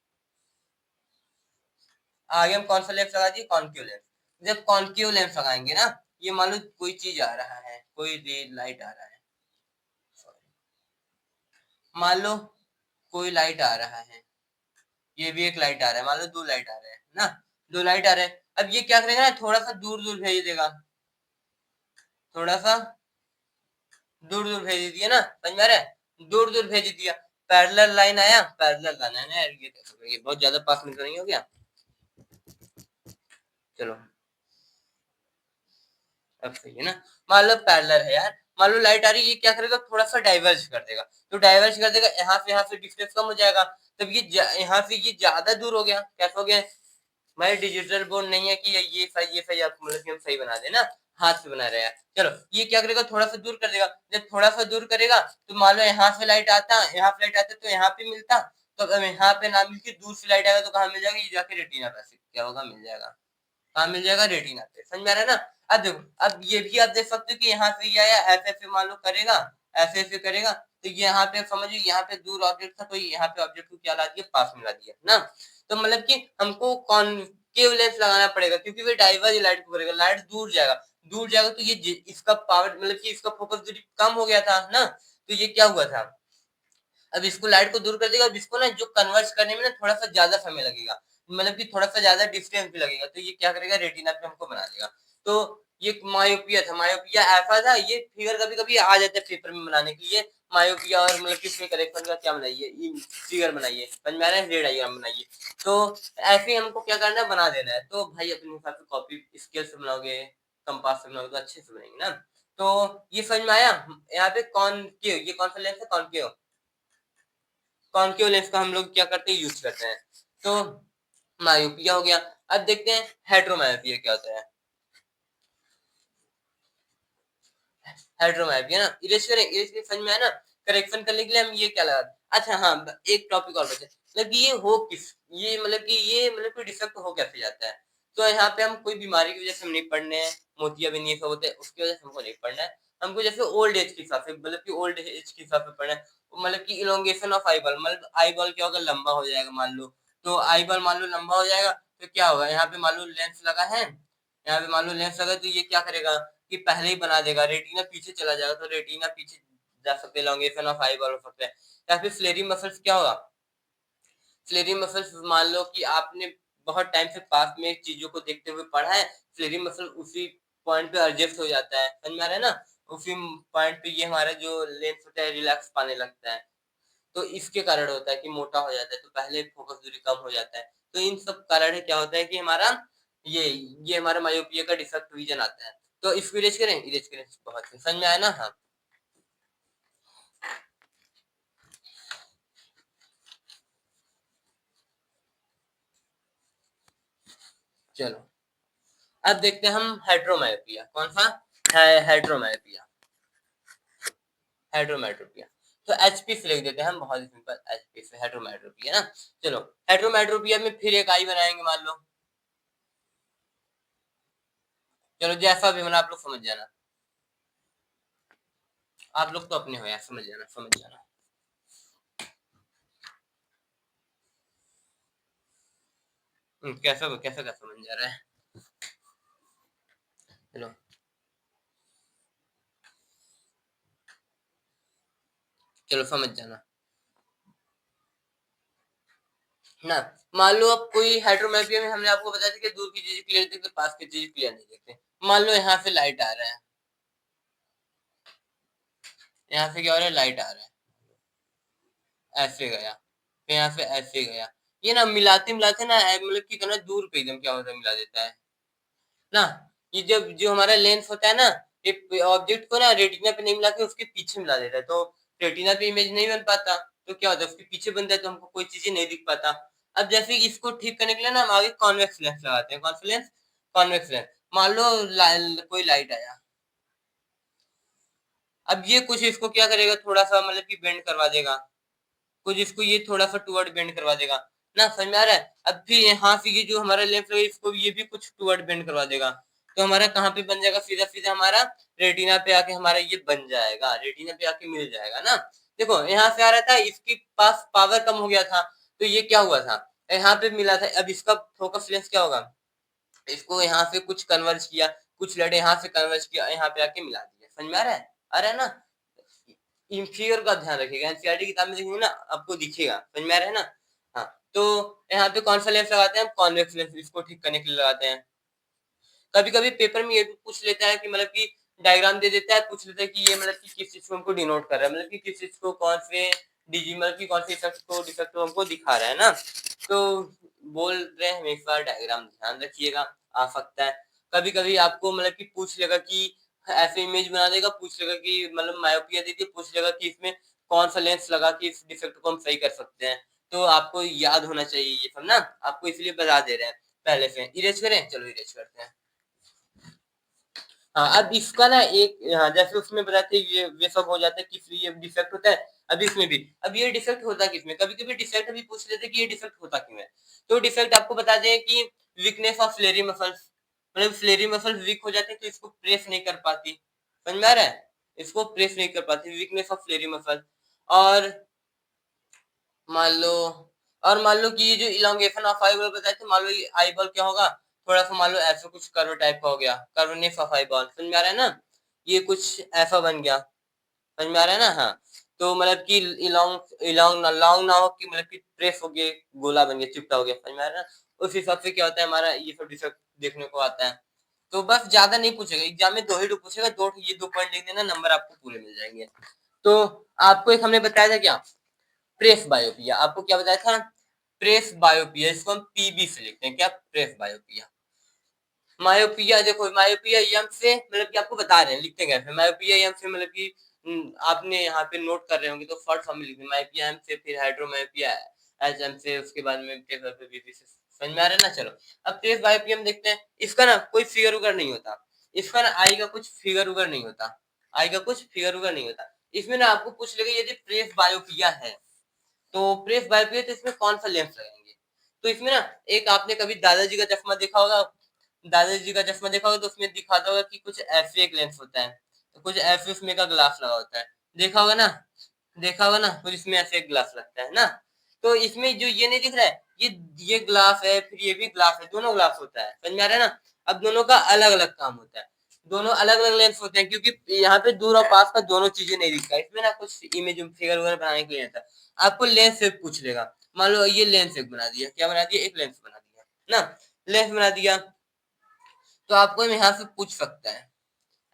आगे हम कौन सा लेंस लगा दिए, कॉन्केव लेंस। जब कॉन्केव लेंस लगाएंगे ना, ये मान लो कोई चीज आ रहा है, कोई रेड लाइट आ रहा है, मान लो कोई लाइट आ रहा है, ये भी एक लाइट आ रहा है, मान लो दो लाइट आ रहे हैं ना, दो लाइट आ रहे हैं। अब ये क्या करेगा ना, थोड़ा सा दूर दूर भेज देगा, थोड़ा सा दूर दूर भेज दिया ना, समझ में आ रहा है, दूर दूर भेज दिया। पैरेलल लाइन आया, पैरेलल लाइन आया ना, ये बहुत ज्यादा पास में तो नहीं हो गया। चलो अब सही है ना। मान लो पैरेलल है यार, मान लो लाइट आ रही है, ये क्या करेगा, थोड़ा सा डाइवर्ज कर देगा। तो डाइवर्ज कर देगा, यहाँ से डिस्टेंस कम हो जाएगा। तब ये यहाँ से ये ज्यादा दूर हो गया, कैसा हो गया। भाई डिजिटल बोर्ड नहीं है कि ये सही आपको, मतलब कि हम सही बना देना, हाथ से बना रहे हैं। चलो ये क्या करेगा, थोड़ा सा दूर कर देगा। जब थोड़ा सा दूर करेगा, तो मान लो यहाँ से लाइट आता, यहाँ से लाइट आता तो यहाँ पे मिलता। तो अब यहाँ पे ना मिलकर दूर से लाइट आएगा, तो कहाँ मिल जाएगा, ये जाके रेटिना पे क्या होगा, मिल जाएगा। कहाँ मिल जाएगा, रेटिना पे। समझ में आ रहा है ना। अब देखो, अब ये भी आप देख सकते हो कि यहाँ से ये आया, ऐसे ऐसे मान लो करेगा, ऐसे ऐसे करेगा, तो यहाँ पे समझिए, यहाँ पे दूर ऑब्जेक्ट था, तो यहाँ पे ऑब्जेक्ट को क्या ला दिया, पास में ला दिया ना। तो मतलब कि हमको कॉनकेव लेंस लगाना पड़ेगा, क्योंकि वो डाइवर्ज लाइट को करेगा, लाइट दूर जाएगा, दूर जाएगा तो ये इसका पावर, मतलब कि इसका फोकस दूरी कम हो गया था ना। तो ये क्या हुआ था, अब इसको लाइट को दूर कर देगा, अब इसको ना जो कन्वर्ट करने में ना थोड़ा सा ज्यादा समय लगेगा, मतलब कि थोड़ा सा ज्यादा डिस्टेंस भी लगेगा, तो ये क्या करेगा, रेटिना पे हमको बना देगा। तो ये मायोपिया था, मायोपिया ऐसा था, ये फिगर कभी कभी आ जाता है पेपर में बनाने के लिए, मायोपिया और मतलब कि इसके करेक्शन का क्या बनाइए, फिगर बनाइए, समझ में आ रहा है, रेड डायग्राम बनाइए। तो ऐसे ही हमको क्या करना है, बना देना है। तो भाई अपने हिसाब से कॉपी स्केल से बनाओगे, कंपास से बनाओगे तो अच्छे से बनेंगे ना। तो ये समझ में आया। यहाँ पे कॉनकेव, ये कौन सा लेंस है? कॉनकेव। कॉनकेव लेंस का हम लोग क्या करते हैं? यूज करते हैं। तो मायोपिया हो गया। अब देखते हैं हेट्रोमायोपिया क्या होता है। हेट्रोमायोपिया ना इरेज करें, इरेज के समझ में आया ना। करेक्शन करने के लिए हम ये क्या लगा। अच्छा हाँ, एक टॉपिक और बचा, मतलब ये हो किस, ये मतलब कि ये मतलब कोई डिफेक्ट हो कैसे जाता है। तो यहाँ पे हम कोई बीमारी की वजह से हम नहीं पढ़ने हैं, मोतियाबिंद ये सब होते हैं उसकी वजह से हमको नहीं पढ़ना है। हमको जैसे ओल्ड एज के हिसाब से, मतलब कि ओल्ड एज के हिसाब से पढ़ना है। मतलब कि इलोंगेशन ऑफ आई बॉल, मतलब आई बॉल क्या होगा? लंबा हो जाएगा मान लो। तो आई बॉल मान लो लंबा हो जाएगा तो क्या होगा? यहाँ पे मान लो लेंस लगा है, यहाँ पे मान लो लेंस लगा तो ये क्या करेगा कि पहले ही बना देगा, रेटिना पीछे चला जाएगा तो रेटिना पीछे जा सकते हैं, elongation ऑफ आई बॉल हो सकता है। या फिर फ्लेरी मसल्स क्या होगा? फ्लेरी मसल्स मान लो कि आपने बहुत टाइम से पास में चीजों को देखते हुए पढ़ा है, फ्लेरी मसल उसी पॉइंट पे एडजस्ट हो जाता है, समझ में आ रहा है ना। उसी पॉइंट पे ये हमारा जो लेंस होता है रिलैक्स पाने लगता है। तो इसके कारण होता है कि मोटा हो जाता है, तो पहले फोकस दूरी कम हो जाता है। तो इन सब कारण है क्या होता है कि हमारा ये हमारा मायोपिया का डिफेक्ट विजन आता है। तो इसको इरेज करें, इरेज करें, बहुत समझ में आया ना। हाँ चलो, अब देखते हैं हम हाइड्रोमायोपिया। कौन सा है? हाइड्रोमायोपिया, हाइड्रोमेट्रोपिया। तो एचपी से लिख देते हैं हम, बहुत ही सिंपल, एचपी से हाइड्रोमेट्रोपिया ना। चलो, हाइड्रोमेट्रोपिया में फिर एक आई बनाएंगे मान लो। चलो जैसा भी बना आप लोग समझ जाना, आप लोग तो अपने हो यार, समझ जाना समझ जाना। कैसा कैसा क्या समझ जा रहा है? चलो चलो समझ जाना ना। मान लो अब कोई हाइड्रोमेट्रिया में हमने आपको बताया था कि दूर की चीजें क्लियर दिखते, पास की चीजें क्लियर नहीं दिखते। मान लो यहाँ से लाइट आ रहा है, यहाँ से क्या हो रहा है? लाइट आ रहा है, ऐसे गया, फिर यहाँ से ऐसे गया। ये ना मिलाते मिलाते ना मतलब कि इतना दूर पे एकदम क्या होता है, मिला देता है ना। ये जब जो हमारा लेंस होता है ना, ये ऑब्जेक्ट को ना रेटिना पे नहीं मिला के उसके पीछे मिला देता है, तो रेटिना पे इमेज नहीं बन पाता। तो क्या होता है? उसके पीछे बनता है तो हमको कोई चीजें नहीं दिख पाता। अब जैसे इसको ठीक करने के लिए ना हम आगे कॉन्वेक्स लेंस लगाते हैं। कौन सा लेंस? Convex lens. मान लो कोई लाइट आया, अब ये कुछ इसको क्या करेगा, थोड़ा सा मतलब कि बेंड करवा देगा, कुछ इसको ये थोड़ा सा टुवर्ड बेंड करवा देगा ना, समझ में आ रहा है। अब फिर यहाँ से ये जो हमारा लेंस है इसको ये भी कुछ टुवर्ड बेंड करवा देगा, तो हमारा कहाँ पे बन जाएगा? सीधा सीधा हमारा रेटिना पे आके हमारा ये बन जाएगा, रेटिना पे आके मिल जाएगा ना। देखो यहाँ से आ रहा था, इसके पास पावर कम हो गया था, तो ये क्या हुआ था? यहाँ पे मिला था। अब इसका फोकस लेंस क्या होगा? इसको यहाँ से कुछ कन्वर्ज किया, कुछ लड़े यहाँ से कन्वर्ज किया, यहाँ पे आके मिला दिया। समझ में आ रहा है? आ रहा है ना। इंफीरियर का ध्यान रखिएगा, एनसीईआरटी किताब में देखेंगे ना आपको दिखेगा, समझ में आ रहा है ना। हाँ, तो यहाँ पे कौन सा लेंस लगाते हैं? कॉन्वेक्स लेंस, इसको ठीक करने के लिए लगाते हैं। कभी कभी पेपर में ये भी पूछ लेता है कि मतलब कि डायग्राम दे देता है, पूछ लेता है कि ये मतलब कि किस चीज को हमको डिनोट कर रहा है, मतलब कि किस चीज को कौन से डिजी मतलब कि कौन से इफेक्ट को डिफेक्ट को हमको दिखा रहा है ना। तो बोल रहे हैं हमेशा डायग्राम ध्यान रखिएगा, आ सकता है। कभी कभी आपको मतलब कि पूछ लेगा कि ऐसे इमेज बना देगा, पूछ लेगा कि मतलब मायोपिया दे दी, पूछ लेगा कि इसमें कौन सा लेंस लगा के इस डिफेक्ट को हम सही कर सकते हैं। तो आपको याद होना चाहिए ये सब ना, आपको इसलिए बता दे रहे हैं पहले से। इरेज करें, चलो इरेज करते हैं। हाँ, अब इसका ना एक, हाँ, जैसे उसमें बताते हैं ये सब हो जाता है कि ये डिफेक्ट होता है। अब इसमें भी, अब ये डिफेक्ट होता किसमें? कभी कभी डिफेक्ट अभी पूछ लेते हैं कि ये डिफेक्ट होता क्यों है। तो डिफेक्ट आपको बता दें कि वीकनेस ऑफ फ्लेरी मसल्स, मतलब फ्लेरी मसल्स वीक हो जाते हैं तो इसको प्रेस नहीं कर पाती, समझ में आ रहा है। इसको प्रेस नहीं कर पाती, वीकनेस ऑफ फ्लेरी मसल। और मान लो, और मान लो कि ये जो इलोंगेशन ऑफ आई बॉल बताए थे, मान लो ये आई बॉल क्या होगा, थोड़ा सा मान लो ऐसा कुछ कर्व टाइप का हो गया, कर्वनेस ऑफ आई बॉल, समझ में आ रहा है ना। ये कुछ ऐसा बन गया, समझ में आ रहा है ना। हाँ, तो मतलब कि इलोंग इलोंग लॉन्ग ना हो कि मतलब कि प्रेस हो गया, गोला बन गया, चिपटा हो गया, समझ में आ रहा है ना। उस हिसाब से क्या होता है हमारा ये सब डिफेक्ट देखने को आता है। तो बस ज्यादा नहीं पूछेगा एग्जाम में, दो ही पूछेगा, दो ये 2 पॉइंट लिख देना, नंबर आपको पूरे मिल जाएंगे। तो आपको एक हमने बताया था क्या? प्रेस बायोपिया। आपको क्या बताया था? प्रेस बायोपिया, इसको हम पीबी से लिखते हैं, क्या? प्रेस बायोपिया। मायोपिया देखो, मायोपिया यम से मतलब कि आपको बता रहे हैं, लिखते कैसे मायोपिया यम से, मतलब कि आपने यहाँ पे नोट कर रहे होंगे तो शॉर्ट फॉर्म में लिखते हैं मायोपिया एम से, फिर हाइड्रोमायोपिया एच एम से, उसके बाद में बीपी से। समझ में आ रहा है ना? चलो अब ट्रेस बायोपिया में देखते हैं। इसका ना कोई फिगर उगर नहीं होता, इसका ना आई का कुछ फिगर उगर नहीं होता, आई का कुछ फिगर उगर नहीं होता। इसमें ना आपको पूछ लेगा यदि प्रेस बायोपिया है तो प्रेस बायोपिया तो इसमें कौन सा लेंस लगाएंगे? तो इसमें ना एक आपने कभी दादाजी का चश्मा देखा होगा, दादाजी का चश्मा देखा होगा तो उसमें दिखाता होगा कि कुछ ऐसे एक लेंस होता है, तो कुछ ऐसे उसमें का ग्लास लगा होता है, देखा होगा ना? देखा होगा ना? कुछ इसमें ऐसे एक ग्लास लगता है ना। तो इसमें जो ये नहीं दिख रहा है, ये ग्लास है, फिर ये भी ग्लास है, दोनों ग्लास होता है। समझ में आ रहा है ना? अब दोनों का अलग अलग काम होता है, दोनों अलग अलग लेंस होते हैं, क्योंकि यहाँ पे दूर और पास का दोनों चीजें नहीं दिखता। इसमें ना कुछ इमेज फिगर वगैरह बनाने के लिए आता है, आपको लेंस शेप पूछ लेगा। मान लो ये लेंस एक बना दिया, क्या बना दिया? एक लेंस बना दिया ना, लेंस बना दिया। तो आपको यहाँ से पूछ सकता है,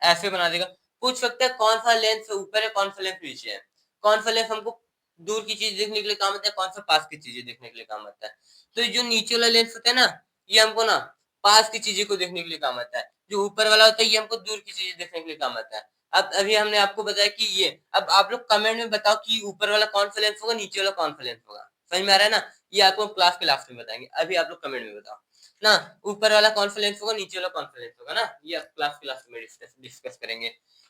ऐसे बना देगा, पूछ सकता है कौन सा लेंस ऊपर है, कौन सा लेंस नीचे है, कौन सा लेंस हमको दूर की चीज देखने के लिए काम आता है, कौन सा पास की चीजें देखने के लिए काम आता है। तो जो नीचे वाला लेंस होता है ना, ये हमको ना पास की चीजें को देखने के लिए काम आता है, जो ऊपर वाला होता है ये हमको दूर की चीजें देखने के लिए काम आता है। अब अभी हमने आपको बताया कि ये, अब आप लोग कमेंट में बताओ कि ऊपर वाला कौन सा लेंस होगा, नीचे वाला कौन सा लेंस होगा। समझ में आ रहा है ना? ये आपको क्लास के लास्ट में बताएंगे, अभी आप लोग कमेंट में बताओ ना, ऊपर वाला कौन सा लेंस होगा, नीचे वाला कौन सा लेंस होगा ना, ये आप क्लास में डिस्कस करेंगे।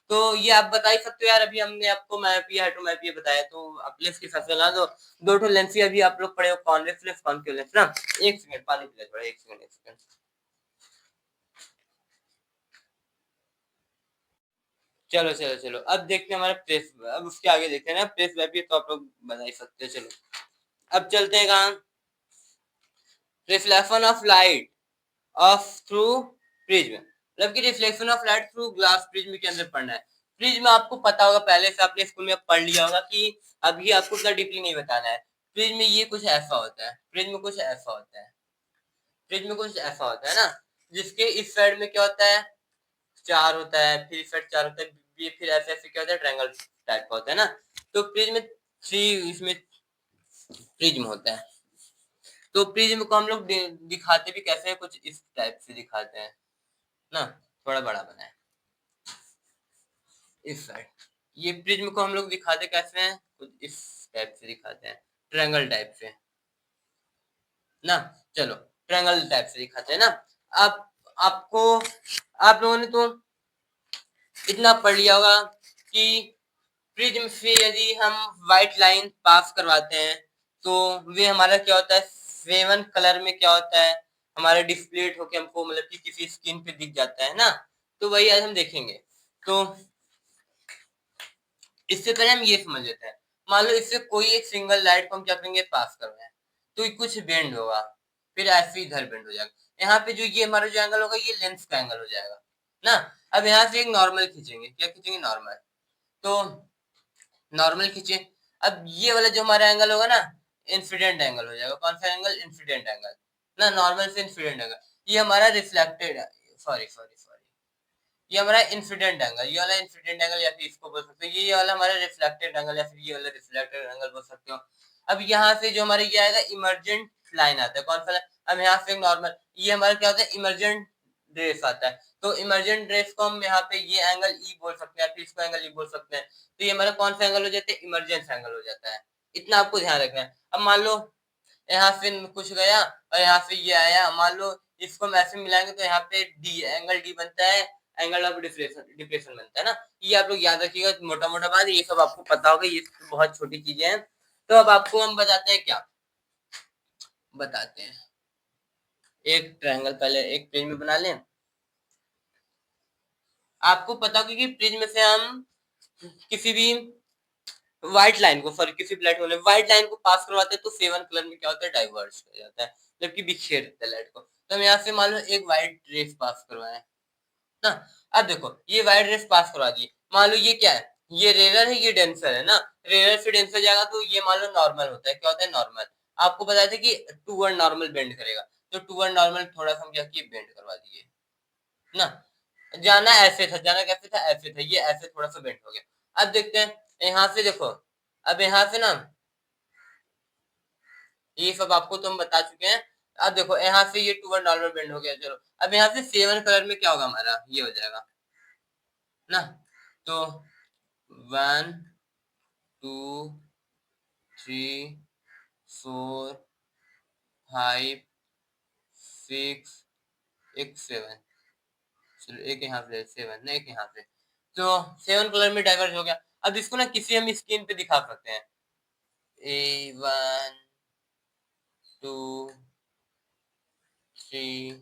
तो ये आप बता ही सकते हो यार, अभी हमने आपको मायोपिया हाइड्रोमायोपिया बताया, तो आप लेंस के हिसाब से ना, तो दो ठो लेंस ही अभी आप लोग पढ़े हो, कॉन्वेक्स लेंस, कॉनकेव लेंस ना। एक सेकंड पानी पी ले थोड़ा, एक सेकंड एक सेकंड। चलो चलो चलो, अब देखते हैं हमारा प्रेस, अब उसके आगे देखते हैं ना प्रेस बायोपिया, तो आप लोग बता ही सकते हो। चलो अब चलते हैं कहाँ, reflection of light of through prism, मतलब कि reflection of light through glass prism के अंदर पढ़ना है। प्रिज्म आपको पता होगा, पहले से आपने स्कूल में पढ़ लिया होगा, कि अभी आपको उतना डीपली नहीं बताना है। प्रिज्म ये कुछ ऐसा होता है, प्रिज्म कुछ ऐसा होता है, प्रिज्म कुछ ऐसा होता है ना, जिसके इस साइड में क्या होता है, चार होता है, फिर इस साइड चार होता है, ये फिर ऐसे ऐसे क्या होता है, ट्रायंगल टाइप का होता है ना। तो प्रिज्म थ्री, इसमें प्रिज्म होता है। तो प्रिज्म को हम लोग दिखाते भी कैसे हैं, कुछ इस टाइप से दिखाते हैं ना, थोड़ा बड़ा बनाए इस साइड। ये प्रिज्म को हम लोग दिखाते कैसे हैं, कुछ इस टाइप से दिखाते हैं, ट्रायंगल टाइप से ना। चलो ट्रायंगल टाइप से दिखाते हैं ना। अब आपको, आप लोगों ने तो इतना पढ़ लिया होगा कि प्रिज्म से यदि हम व्हाइट लाइन पास करवाते हैं तो वे हमारा क्या होता है, सेवन कलर में क्या होता है, हमारे डिस्प्लेट होके हमको मतलब कि किसी स्क्रीन पे दिख जाता है ना। तो वही आज हम देखेंगे। तो इससे पहले हम ये समझ लेते हैं, मान लो इससे कोई एक सिंगल लाइट को हम क्या करेंगे, पास करवाएं, तो कुछ बेंड होगा, फिर ऐसे इधर बेंड हो जाएगा। यहाँ पे जो ये हमारा जो एंगल होगा ये लेंस का एंगल हो जाएगा ना। अब यहाँ से एक नॉर्मल खींचेंगे, क्या खींचेंगे, नॉर्मल। तो नॉर्मल खींचे, अब ये वाला जो हमारा एंगल होगा ना, इंसिडेंट एंगल हो जाएगा। कौन सा एंगल, इंसिडेंट एंगल ना, नॉर्मल से इंसिडेंट एंगल। ये हमारा रिफ्लेक्टेड, सॉरी सॉरी सॉरी, ये हमारा इंसिडेंट एंगल, ये वाला इंसिडेंट एंगल, या फिर इसको बोल सकते हो ये वाला हमारा रिफ्लेक्टेड एंगल, या फिर ये वाला रिफ्लेक्टेड एंगल बोल सकते हो। अब यहाँ से जो हमारे ये आएगा इमर्जेंट लाइन आता है, कौन सा, अब यहाँ से नॉर्मल, ये हमारा क्या होता है, इमर्जेंट रेस आता है। तो इमर्जेंट रेस को हम यहाँ पे ये एंगल ई बोल सकते हैं, फिर इसको एंगल ई बोल सकते हैं। तो ये हमारा कौन सा एंगल हो जाता है, इमरजेंस एंगल हो जाता है। इतना आपको ध्यान रखना है। अब मान लो यहाँ से कुछ गया और यहाँ से ये आया, मान लो इसको हम ऐसे मिलाएंगे तो यहाँ पे डी, एंगल डी बनता है, एंगल ऑफ डिप्रेशन, डिप्रेशन बनता है ना। ये आप लोग याद रखिएगा, मोटा मोटा बात, ये सब आपको पता होगा, ये बहुत छोटी चीजें हैं। तो अब आपको हम बताते हैं, क्या बताते हैं, एक ट्रायंगल पहले एक प्रिज्म बना लें। आपको पता होगा कि प्रिज्म से हम किसी भी व्हाइट लाइन को, सॉरी किसी ब्लैक होने व्हाइट लाइन को पास करवाते हैं तो सेवन कलर में क्या होता है, डाइवर्स हो जाता है, जबकि बिखेर देता है लाइट को। तो हम यहाँ से मान लो एक व्हाइट रेस पास करवाए ना। अब देखो ये व्हाइट रेस पास करवा दिए, मान लो ये क्या है, ये रेयर है, ये डेंसर है ना। रेयर से डेंसर जाएगा तो ये मान लो नॉर्मल होता है, क्या होता है, नॉर्मल। आपको बताया था कि टूवर्ड नॉर्मल बेंड करेगा, तो टूवर्ड नॉर्मल थोड़ा सा हम क्या किए, बेंड करवा दिए ना। जाना ऐसे था, जाना कैसे था, ऐसे था, ये ऐसे थोड़ा सा बेंड हो गया। अब देखते हैं यहाँ से, देखो अब यहाँ से ना, ये सब आपको तो हम बता चुके हैं। अब देखो यहाँ से ये टूवर्ड नॉर्मल बेंड हो गया, चलो अब यहाँ से 7 कलर में क्या होगा हमारा, ये हो जाएगा ना। तो 1 2 3 4 5 6 एक 7, चलो एक यहाँ से 7 ना, एक यहाँ से, तो 7 कलर में डाइवर्ज हो गया। अब इसको ना किसी हम स्क्रीन पे दिखा सकते हैं, A1 2 3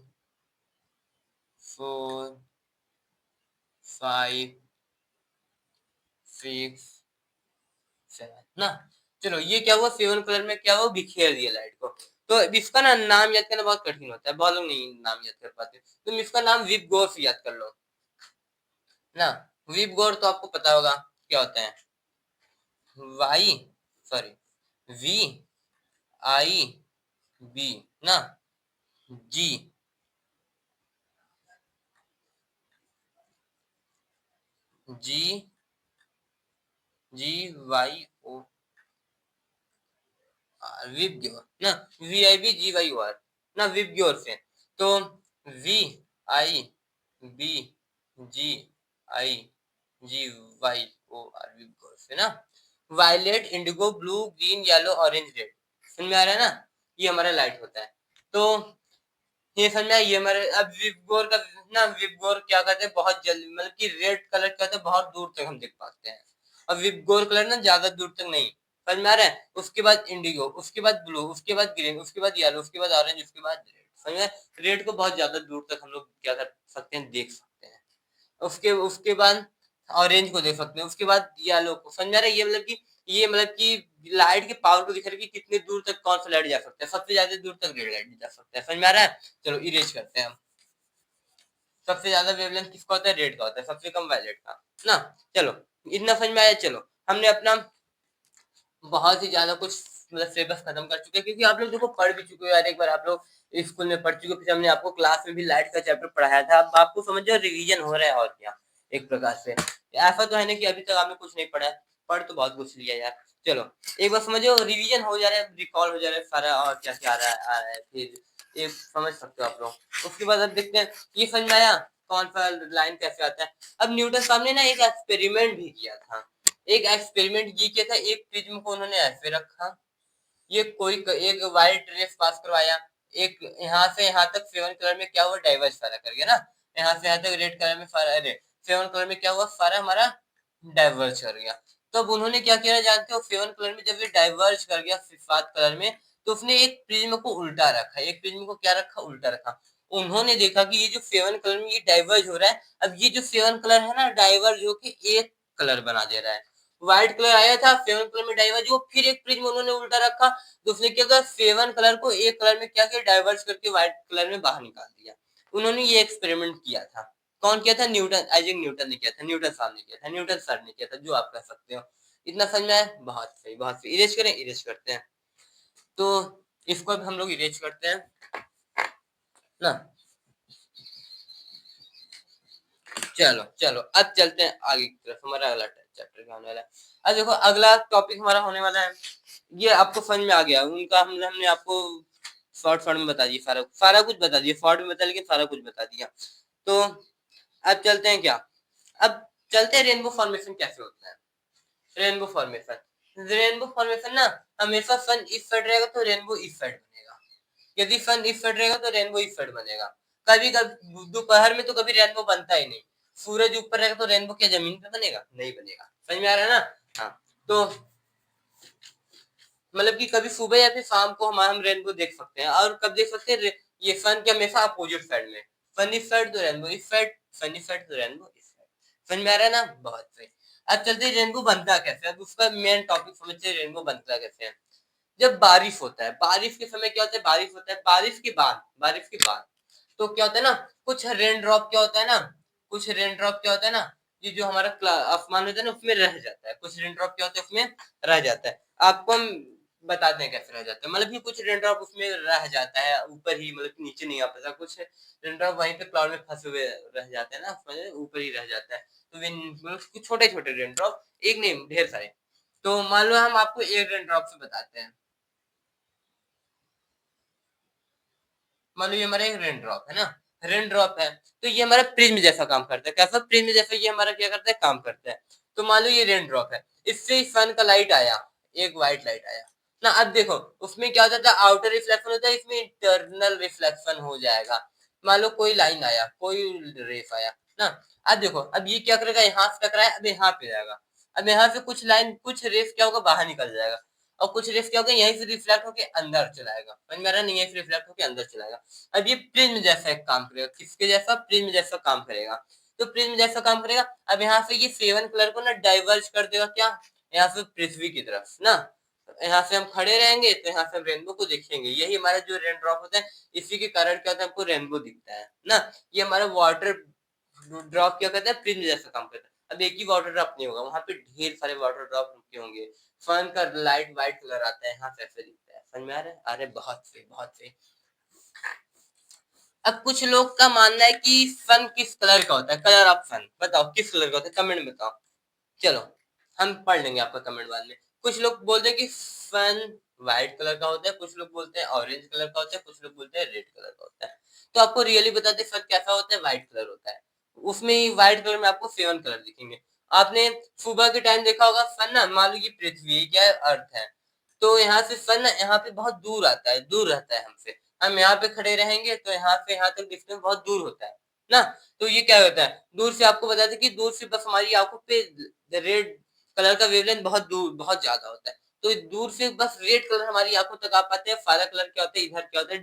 4 5 6 7 ना। चलो ये क्या हुआ, 7 कलर में क्या हुआ, बिखेर दिया लाइट को। तो इसका ना नाम याद करना बहुत कठिन होता है, बहुत लोग नहीं नाम याद कर पाते, तुम इसका नाम विबगोर से याद कर लो ना। विबगोर तो आपको पता होगा क्या होता है, Y sorry V I B ना, G G G Y O VIBGYOR ना, V I B G Y O R ना, विबग्योर से। तो V I B G I G Y O R, VIBGYOR से ना। Violet, indigo, blue, green, yellow, orange, red, समझ में आ रहा है ना, ये हमारा लाइट होता है। तो ये समझ में आया, ये हमारे अब विबगोर का ना, विबगोर क्या कहते हैं, बहुत जल्दी मतलब कि रेड कलर कहते हैं बहुत दूर तक हम देख पाते हैं, और विबगोर कलर ना ज्यादा दूर तक नहीं, समझ में आ रहा है। उसके बाद इंडिगो, उसके बाद ब्लू, उसके बाद ग्रीन, उसके बाद येलो, उसके बाद ऑरेंज, उसके बाद रेड, समझ में। रेड को बहुत ज्यादा दूर तक हम लोग क्या कर सकते हैं, देख सकते हैं। उसके उसके बाद ऑरेंज को देख सकते हैं, उसके बाद येलो को, समझ में आ रहा है। ये मतलब कि लाइट के पावर को दिखा रहा है कि कितने दूर तक कौन सा लाइट जा सकता है, सबसे ज्यादा दूर तक रेड लाइट जा सकता है, समझ में आ रहा है। चलो इरेज करते हैं हम। सबसे ज्यादा वेवलेंथ किसका होता है, रेड का होता है, सबसे कम वायलेट का ना। चलो इतना समझ में आया। चलो हमने अपना बहुत ही ज्यादा कुछ मतलब सिलेबस खत्म कर चुके हैं, क्योंकि आप लोग देखो पढ़ भी चुके हो यार, एक बार आप लोग स्कूल में पढ़ चुके हो, फिर हमने आपको क्लास में भी लाइट का चैप्टर पढ़ाया था, अब आपको समझो रिवीजन हो रहा है और क्या, एक प्रकार से। ऐसा तो है ना कि अभी तक आपने कुछ नहीं पढ़ा है, पढ़ तो बहुत कुछ लिया यार। चलो एक बार समझो, रिवीजन हो जा रहा है, रिकॉल हो जा रहा है सारा, और क्या क्या आ रहा है फिर एक समझ सकते हो आप लोग। उसके बाद अब देखते हैं ये समझ में आया कौन सा लाइन कैसे आता है। अब न्यूटन साहब ने ना एक एक्सपेरिमेंट भी किया था, एक एक्सपेरिमेंट ये किया था, एक प्रिज्म को उन्होंने ऐसे रखा, ये कोई एक वाइट रेस पास करवाया, एक यहाँ से यहाँ तक 7 कलर में क्या हुआ, डाइवर्ज सारा कर गया ना, यहाँ से यहाँ तक रेड कलर में सारा, अरे 7 कलर में क्या हुआ, सारा हमारा डाइवर्ज कर गया। तो अब उन्होंने क्या किया जानते हो, 7 कलर में जब ये डाइवर्ज कर गया 7 कलर में, तो उसने एक प्रिज्म को उल्टा रखा, एक प्रिज्म को क्या रखा, उल्टा रखा। उन्होंने देखा कि ये जो 7 कलर में ये डाइवर्ज हो रहा है, अब ये जो 7 कलर है ना, डाइवर्ज होके एक कलर बना दे रहा है। व्हाइट कलर आया था, 7 कलर में डाइवर्ज हो, फिर एक प्रिज्म उन्होंने उल्टा रखा, तो उसने क्या किया, 7 कलर को एक कलर में क्या किया, डाइवर्ज करके व्हाइट कलर में बाहर निकाल दिया। उन्होंने ये एक्सपेरिमेंट किया था, कौन किया था, न्यूटन, आइजैक न्यूटन ने किया था, न्यूटन साहब ने किया था, न्यूटन सर ने किया था, जो आप कह सकते हो। इतना समझ में आया, बहुत सही बहुत सही। इरेज करें, इरेज करते हैं। तो इसको अब हम लोग इरेज करते हैं ना। चलो चलो अब चलते हैं आगे की तरफ, हमारा अगला चैप्टर क्या होने वाला है। अब देखो अगला टॉपिक हमारा होने वाला है, ये आपको समझ में आ गया उनका, हमने आपको शॉर्ट शॉर्ट में बता दिया, सारा सारा कुछ बता दिया, शॉर्ट में बता, लेकिन सारा कुछ बता दिया। तो अब चलते हैं क्या, अब चलते हैं रेनबो फॉर्मेशन कैसे होता है। रेनबो फॉर्मेशन, रेनबो फॉर्मेशन ना, हमेशा सन इस साइड रहेगा तो रेनबो इस साइड बनेगा, यदि सन इस साइड रहेगा तो रेनबो इस साइड बनेगा। कभी कभी दोपहर में तो कभी रेनबो बनता ही नहीं, सूरज ऊपर रहेगा तो रेनबो क्या जमीन पे बनेगा, नहीं बनेगा, समझ में आ रहा है ना। हाँ तो मतलब कि कभी सुबह या फिर शाम को हम रेनबो देख सकते हैं, और कब देख सकते हैं, ये सन के हमेशा अपोजिट साइड में, सन इस साइड तो रेनबो इस साइड, सन इस साइड तो रेनबो इस साइड, समझ में आ रहा है ना, बहुत सही। अब चलते हैं रेनबो बनता कैसे है, अब उसका मेन टॉपिक समझते हैं, रेनबो बनता कैसे है। जब बारिश होता है, बारिश के समय क्या होता है, बारिश होता है, बारिश के बाद तो क्या होता है ना, कुछ रेन ड्रॉप क्या होता है ना, कुछ रेन ड्रॉप क्या होता है ना, ये जो हमारा आसमान होता है ना उसमें रह जाता है, कुछ रेन ड्रॉप क्या होता है उसमें रह जाता है। आपको हम बताते हैं कैसे रह जाता है, मतलब कि कुछ रेन ड्रॉप उसमें रह जाता है ऊपर ही, मतलब नीचे नहीं आ पाता, कुछ रेन ड्रॉप वहीं पे क्लाउड में फंसे हुए रह जाते हैं ना, उसमें ऊपर ही रह जाता है। तो वे मतलब छोटे छोटे रेन ड्रॉप, एक नहीं ढेर सारे। तो मान लो हम आपको एक रेन ड्रॉप से बताते हैं, मान लो ये हमारा एक रेन ड्रॉप है ना, रेन ड्रॉप है, तो ये हमारा प्रिज्म जैसा काम करता है। कैसा? प्रिज्म जैसा ये हमारा क्या करता है? काम करता है। तो मान लो ये रेन ड्रॉप है, इससे सन का लाइट आया, एक व्हाइट लाइट आया ना। अब देखो उसमें क्या होता है, आउटर रिफ्लेक्शन होता है, इसमें इंटरनल रिफ्लेक्शन हो जाएगा। मान लो कोई लाइन आया, कोई रेस आया ना, अब देखो अब ये क्या करेगा, यहाँ से टकराया, अब यहाँ पे जाएगा, अब यहाँ से कुछ लाइन, कुछ रेस क्या होगा, बाहर निकल जाएगा, और कुछ रेस क्या होगा, यहीं से रिफ्लेक्ट होकर अंदर चलाएगा। समझ में आ रहा है? नहीं, यहीं से रिफ्लेक्ट होकर अंदर चलाएगा। अब ये प्रिज्म जैसा एक काम करेगा, किसके जैसा? प्रिज्म जैसा काम करेगा। तो प्रिज्म जैसा काम करेगा, अब यहाँ से ये सेवन कलर को ना डाइवर्ज कर देगा, क्या? यहाँ से पृथ्वी की तरफ ना, यहाँ से हम खड़े रहेंगे तो यहाँ से हम रेनबो को देखेंगे। यही हमारा जो रेन ड्रॉप होता है, इसी के कारण क्या होता है, हमको रेनबो दिखता है ना। ये हमारा वाटर ड्रॉप क्या कहते हैं, प्रिज्म जैसा काम करता है। अब एक ही वाटर ड्रॉप नहीं होगा, वहां पे ढेर सारे वाटर ड्रॉप रुके होंगे। सन का लाइट व्हाइट कलर आता है, यहाँ से ऐसे दिखता है। समझ में आ रहा है? अरे बहुत सही, बहुत सही। अब कुछ लोग का मानना है कि सन किस कलर का होता है, कलर ऑफ सन बताओ किस कलर का होता है, कमेंट में बताओ। चलो हम पढ़ लेंगे आपका कमेंट बाद में। कुछ लोग बोलते हैं कि सन व्हाइट कलर का होता है, कुछ लोग बोलते हैं ऑरेंज कलर का होता है, कुछ लोग बोलते हैं रेड कलर का होता है। तो आपको रियली बताते सन कैसा होता है, व्हाइट कलर होता है। उसमें ही व्हाइट कलर में आपको 7 कलर दिखेंगे। आपने सुबह के टाइम देखा होगा, सन ना मान लो ये पृथ्वी क्या है, अर्थ है, तो यहाँ से सन ना यहाँ पे बहुत दूर आता है, दूर रहता है हमसे। हम यहाँ पे खड़े रहेंगे तो यहाँ से यहाँ तक डिस्टेंस बहुत दूर होता है ना। तो ये क्या होता है, दूर से आपको बताते कि दूर से बस हमारी आंखों पे रेड कलर का वेवलेंथ बहुत दूर, बहुत ज्यादा होता है। तो दूर से बस रेड कलर हमारी आंखों तक आ पाते हैं, सारा कलर क्या होता है, इधर क्या होता है,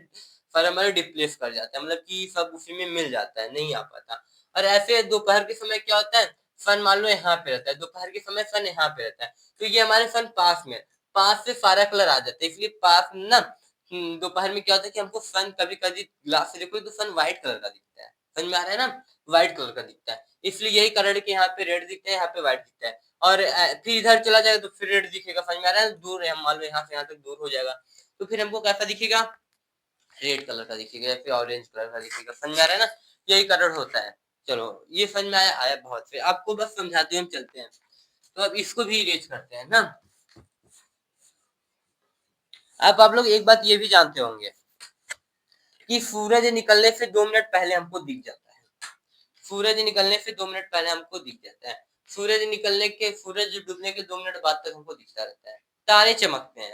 सारा हमारा डिप्लेस कर जाता है, मतलब कि सब उसी में मिल जाता है, नहीं आ पाता। और ऐसे दोपहर के समय क्या होता है, सन मान लो यहाँ पे रहता है, दोपहर के समय सन यहाँ पे रहता है, तो ये हमारे सन पास में, पास से सारा कलर आ जाता है, इसलिए पास ना दोपहर में क्या होता है कि हमको सन कभी कभी ग्लास से देखो तो सन व्हाइट कलर का दिखता है। समझ में आ रहा है ना, व्हाइट कलर का दिखता है, इसलिए यही कारण है कि यहाँ पे रेड दिखता है, यहाँ पे व्हाइट दिखता है। और फिर इधर चला जाएगा तो फिर रेड दिखेगा। समझ में आ रहा है, दूर है, हम मान लो यहाँ से यहाँ तक दूर हो जाएगा तो फिर हमको कैसा दिखेगा, रेड कलर का दिखेगा या फिर ऑरेंज कलर का दिखेगा। समझ में आ रहा है ना, यही कारण होता है। चलो ये समझ में आया, आया बहुत से, आपको बस समझाते हुए हम चलते हैं। तो अब इसको भी इरेज करते हैं ना। अब आप लोग एक बात ये भी जानते होंगे कि सूरज निकलने से 2 मिनट पहले हमको दिख जाता है, सूरज निकलने से 2 मिनट पहले हमको दिख जाता है, सूरज डूबने के 2 मिनट बाद तक हमको दिखता रहता है। तारे चमकते हैं,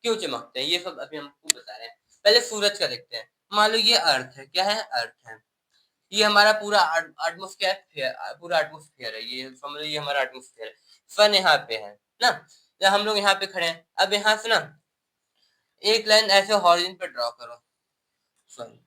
क्यों चमकते हैं, ये सब अभी हमको बता रहे हैं। पहले सूरज का देखते हैं। मान लो ये अर्थ है, क्या है, अर्थ है, ये हमारा पूरा एटमोस्फेयर, पूरा एटमोस्फेयर है, ये समझ लो ये हमारा एटमोस्फेयर है। सन यहाँ पे है ना, जब हम लोग यहाँ पे खड़े हैं, अब यहाँ से ना एक लाइन ऐसे हॉरिजॉन पे ड्रॉ करो, सॉरी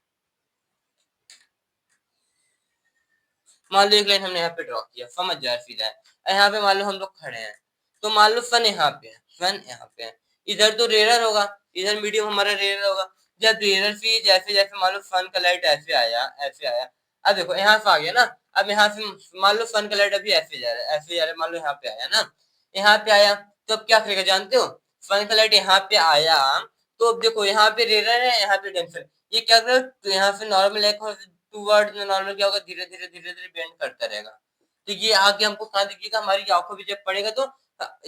मान लो एक लाइन हमने यहाँ पे ड्रॉ किया, समझ जाए सीधा है। यहाँ पे मान लो हम लोग खड़े हैं, तो मान लो सन यहाँ पे है, सन यहाँ पे है, इधर तो रेयर होगा, इधर मीडियम हमारा रेयर होगा। जब रेयर से जैसे जैसे मान लो सन का लाइट ऐसे आया, ऐसे आया, अब देखो यहाँ से आ गया ना, अब यहाँ से मान लो सन का लाइट अभी ऐसे जा रहा है, ऐसे जा रहा है, मान लो यहाँ पे आया ना, यहाँ पे आया, तो अब क्या करेगा जानते हो, सन का लाइट यहाँ पे आया, तो अब देखो यहाँ पे रेयर है, यहाँ पे डेंसर, ये क्या करेगा, तो यहाँ से नॉर्मल एक टूवर्ड्स में नॉर्मल क्या होगा, धीरे धीरे धीरे धीरे बेंड करता रहेगा। तो ये आगे हमको कहाँ दिखेगा, हमारी आंखों पे जब पड़ेगा तो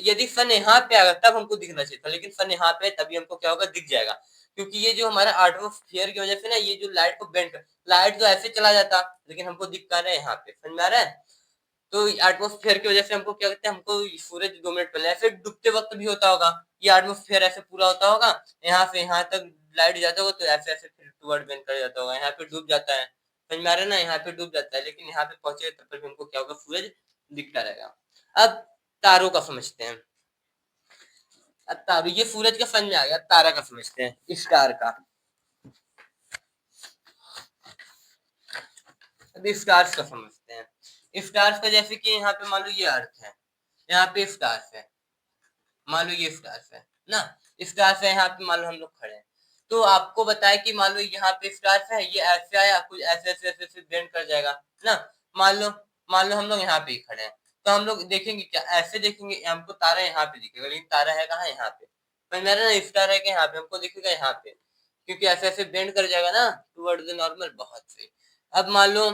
यदि सन यहाँ पे आएगा तब हमको दिखना चाहिए था, लेकिन सन यहाँ पे तभी हमको क्या होगा, दिख जाएगा। क्योंकि ये जो हमारा एटमॉस्फेयर की वजह से ना, ये जो लाइट को बेंड कर, लाइट तो ऐसे चला जाता, लेकिन हमको दिख पा रहा है यहाँ पे। समझ में आ रहा है, तो एटमॉस्फेयर की वजह से हमको क्या कहते हैं, हमको सूरज 2 मिनट पहले ऐसे डूबते वक्त भी होता होगा, ये एटमॉस्फेयर ऐसे पूरा होता होगा, यहाँ से यहाँ तक लाइट जाता होगा, तो ऐसे ऐसे फिर टूवर्ड बेंड कर जाता होगा, यहाँ पे डूब जाता है। समझ में आ रहा है ना, यहाँ पे डूब जाता है, लेकिन यहाँ पे पहुंचे तब तक हमको क्या होगा, सूरज दिखता रहेगा। अब तारों का समझते हैं। अब तारों, ये सूरज का समझ में आ गया, तारा का समझते हैं, स्टार का। अब स्टार्स का समझते हैं। स्टार्स का जैसे कि यहाँ पे मान लो ये अर्थ है, यहाँ पे स्टार्स है, मान लो ये स्टार्स है ना, स्टार्स है, यहाँ पे मान लो हम लोग खड़े हैं, तो आपको बताया कि मान लो यहाँ पे स्टार्स है, ये ऐसे आया, कुछ ऐसे ऐसे ऐसे ऐसे बेंड कर जाएगा ना। मान लो हम लोग यहाँ पे ही खड़े हैं, तो हम लोग देखेंगे क्या, ऐसे देखेंगे, हमको तारा यहाँ पे दिखेगा, लेकिन तारा है कहाँ, यहाँ पे। पर मेरा ना स्टार है कि यहाँ पे हमको दिखेगा, यहाँ पे, क्योंकि ऐसे ऐसे बेंड कर जाएगा ना टुवर्ड द नॉर्मल, बहुत सही। अब मान लो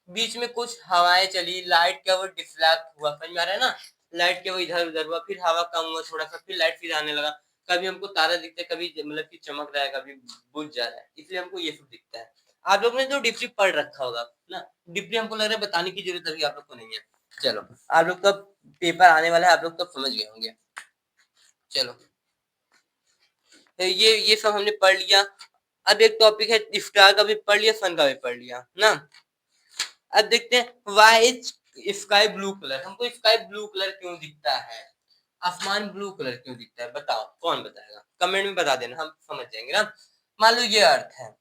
बीच में कुछ हवाएं चली, लाइट क्या वो डिफ्लेक्ट हुआ, समझ में आ रहा है ना, लाइट के वो इधर उधर हुआ, फिर हवा कम हुआ थोड़ा सा, फिर लाइट फिर आने लगा, कभी हमको तारा दिखता है, कभी मतलब कि चमक रहा है, कभी बुझ जा रहा है, इसलिए हमको ये सब दिखता है। आप लोग ने तो डीपली पढ़ रखा होगा ना, डीपली हमको लग रहा है बताने की जरूरत अभी आप लोग को नहीं है। चलो, आप लोग का पेपर आने वाला है, आप लोग तो समझ गए होंगे। चलो, तो ये सब हमने पढ़ लिया। अब एक टॉपिक है, स्टार का भी पढ़ लिया, सन का भी पढ़ लिया ना। अब देखते हैं why is sky blue colour, हमको स्काई ब्लू कलर क्यों दिखता है, आसमान ब्लू कलर क्यों दिखता है, बताओ कौन बताएगा, कमेंट में बता देना, हम समझ जाएंगे ना। मान लो ये अर्थ है,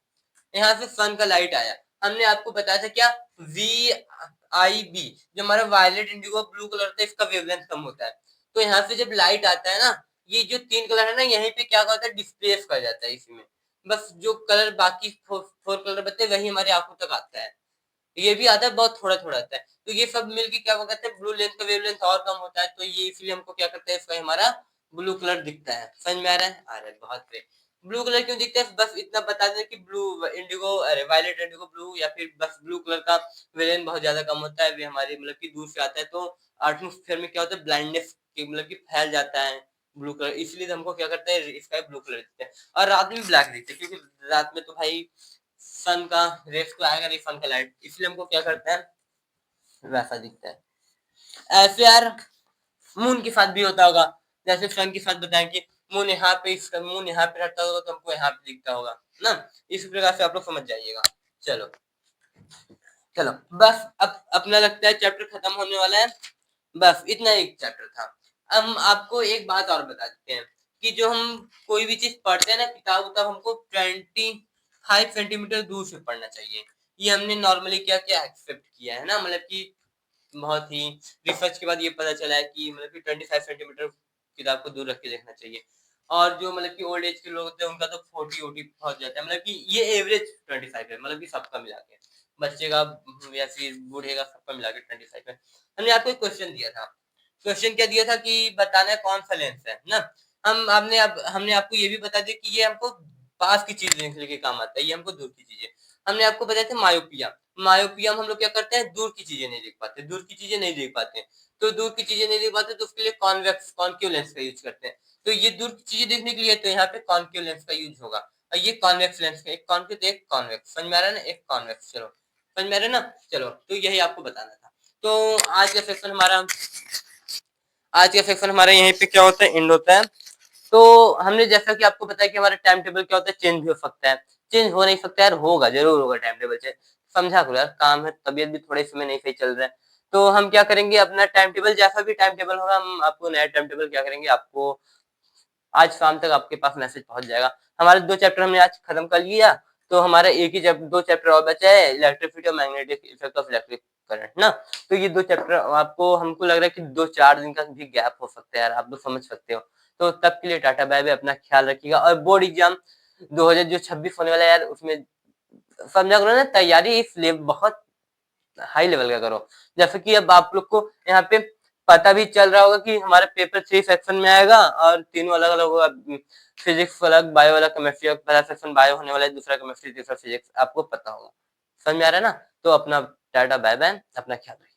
यहाँ से सन का लाइट आया, हमने आपको बताया था क्या, VIB, जो हमारा वायलेट इंडिगो ब्लू कलर था, इसका वेवलेंथ कम होता है। तो यहाँ से जब लाइट आता है ना, ये जो 3 कलर है ना, यहीं पे क्या होता है, डिस्प्लेस कर जाता है इसमें, बस जो कलर बाकी 4 कलर बचते वही हमारी आंखों तक आता है, ये भी आता है बहुत थोड़ा थोड़ा आता है, तो ये सब मिलके क्या कहते हैं, ब्लू लेंथ का वेवलेंथ और कम होता है, तो ये इसलिए हमको क्या करता है, इसका हमारा ब्लू कलर दिखता है। समझ में आ रहा है? आ रहा है, बहुत सही। ब्लू कलर क्यों दिखता है, बस इतना बता दें कि ब्लू इंडिगो, अरे वायलेट इंडिगो ब्लू, या फिर बस ब्लू कलर का वेवलेंथ बहुत ज्यादा कम होता है, वे हमारे मतलब कि दूर से आता है, तो एटमॉस्फेयर में क्या होता है, ब्लाइंडनेस मतलब कि फैल जाता है ब्लू कलर, इसलिए हमको क्या करता है, स्काई ब्लू कलर दिखता है। और रात में ब्लैक दिखता है, क्योंकि रात में तो भाई सन का रेस तो आएगा नहीं, सन का लाइट, इसलिए हमको क्या करता है, वैसा दिखता है। ऐसे यार मून के साथ भी होता होगा, जैसे सन के साथ बताएं कि मून यहाँ पे, इसका मून यहाँ पे रहता होगा तो हमको यहाँ पे दिखता होगा ना, इस प्रकार से आप लोग समझ जाइएगा। चलो चलो, बस अब अपना लगता है चैप्टर खत्म होने वाला है, बस इतना एक चैप्टर था। हम आपको एक बात और बता देते हैं कि जो हम कोई भी चीज पढ़ते हैं ना, किताब उताब हमको 25 सेंटीमीटर दूर से पढ़ना चाहिए, ये हमने नॉर्मली क्या क्या एक्सेप्ट किया है ना, मतलब कि बहुत ही रिसर्च के बाद ये पता चला है कि मतलब कि 25 सेंटीमीटर किताब को दूर रख के देखना चाहिए। और जो मतलब कि ओल्ड एज के लोग होते हैं उनका तो 40 पहुंच जाता है, मतलब कि ये एवरेज 25 है, मतलब कि सबका मिला के, बच्चे का या फिर बूढ़े का सबका मिला के 25 है। हमने आपको एक क्वेश्चन दिया था, क्वेश्चन क्या दिया था कि बताना है कौन सा लेंस है ना, हमने आपको ये भी बता दिया कि ये हमको पास की चीज देखने के काम आता है, ये हमको दूर की चीजें, हमने आपको बताया था मायोपिया, मायोपिया में हम लोग क्या करते हैं, दूर की चीजें नहीं देख पाते, दूर की चीजें नहीं देख पाते, तो दूर की चीजें नहीं देख पाते तो उसके लिए कॉन्वेक्स कॉन्केव लेंस का यूज करते हैं, तो ये दूर की चीजें देखने के लिए तो यहाँ पे कॉन्केव लेंस का यूज होगा, और ये कॉन्वेक्स लेंस का, एक कॉन्केव एक कॉन्वेक्स, समझ में आ रहा है ना, एक कॉन्वेक्स, चलो समझ में आ रहा है ना। चलो, तो यही आपको बताना था। तो आज का सेक्शन हमारा यहीं पे क्या होता है, एंड होता है। तो हमने जैसा कि आपको बताया कि हमारा टाइम टेबल क्या होता है, चेंज भी हो सकता है, चेंज हो नहीं सकता यार, होगा जरूर होगा टाइम टेबल चेंज, समझा करो यार, काम है, तबीयत भी थोड़े समय नहीं सही चल रहा है, तो हम क्या करेंगे, अपना टाइम टेबल जैसा भी टाइम टेबल होगा, हम आपको नया टाइम टेबल क्या करेंगे, आपको आज शाम तक आपके पास मैसेज पहुंच जाएगा। हमारे 2 चैप्टर हमने आज खत्म कर लिया, तो हमारा एक ही 2 चैप्टर और बचा है, इलेक्ट्रिसिटी और magnetic effect of electric current ना, तो ये 2 चैप्टर आपको, हमको लग रहा है कि 2-4 दिन का भी गैप हो सकता है यार, आप लोग समझ सकते हो। तो तब के लिए टाटा बाय बाय, अपना ख्याल रखिएगा, और बोर्ड एग्जाम 2026 होने वाला है यार, उसमें समझा करो ना, तैयारी इस बहुत हाई लेवल का करो, जैसे कि अब आप लोग को यहाँ पे पता भी चल रहा होगा कि हमारे पेपर 3 सेक्शन में आएगा, और तीनों अलग अलग होगा, फिजिक्स अलग, बायो अलग, केमिस्ट्री अलग, पहला सेक्शन बायो होने वाला है, दूसरा केमिस्ट्री, तीसरा फिजिक्स, आपको पता होगा। समझ में आ रहा है ना, तो अपना टाटा बाय बाय, अपना ख्याल रखिए।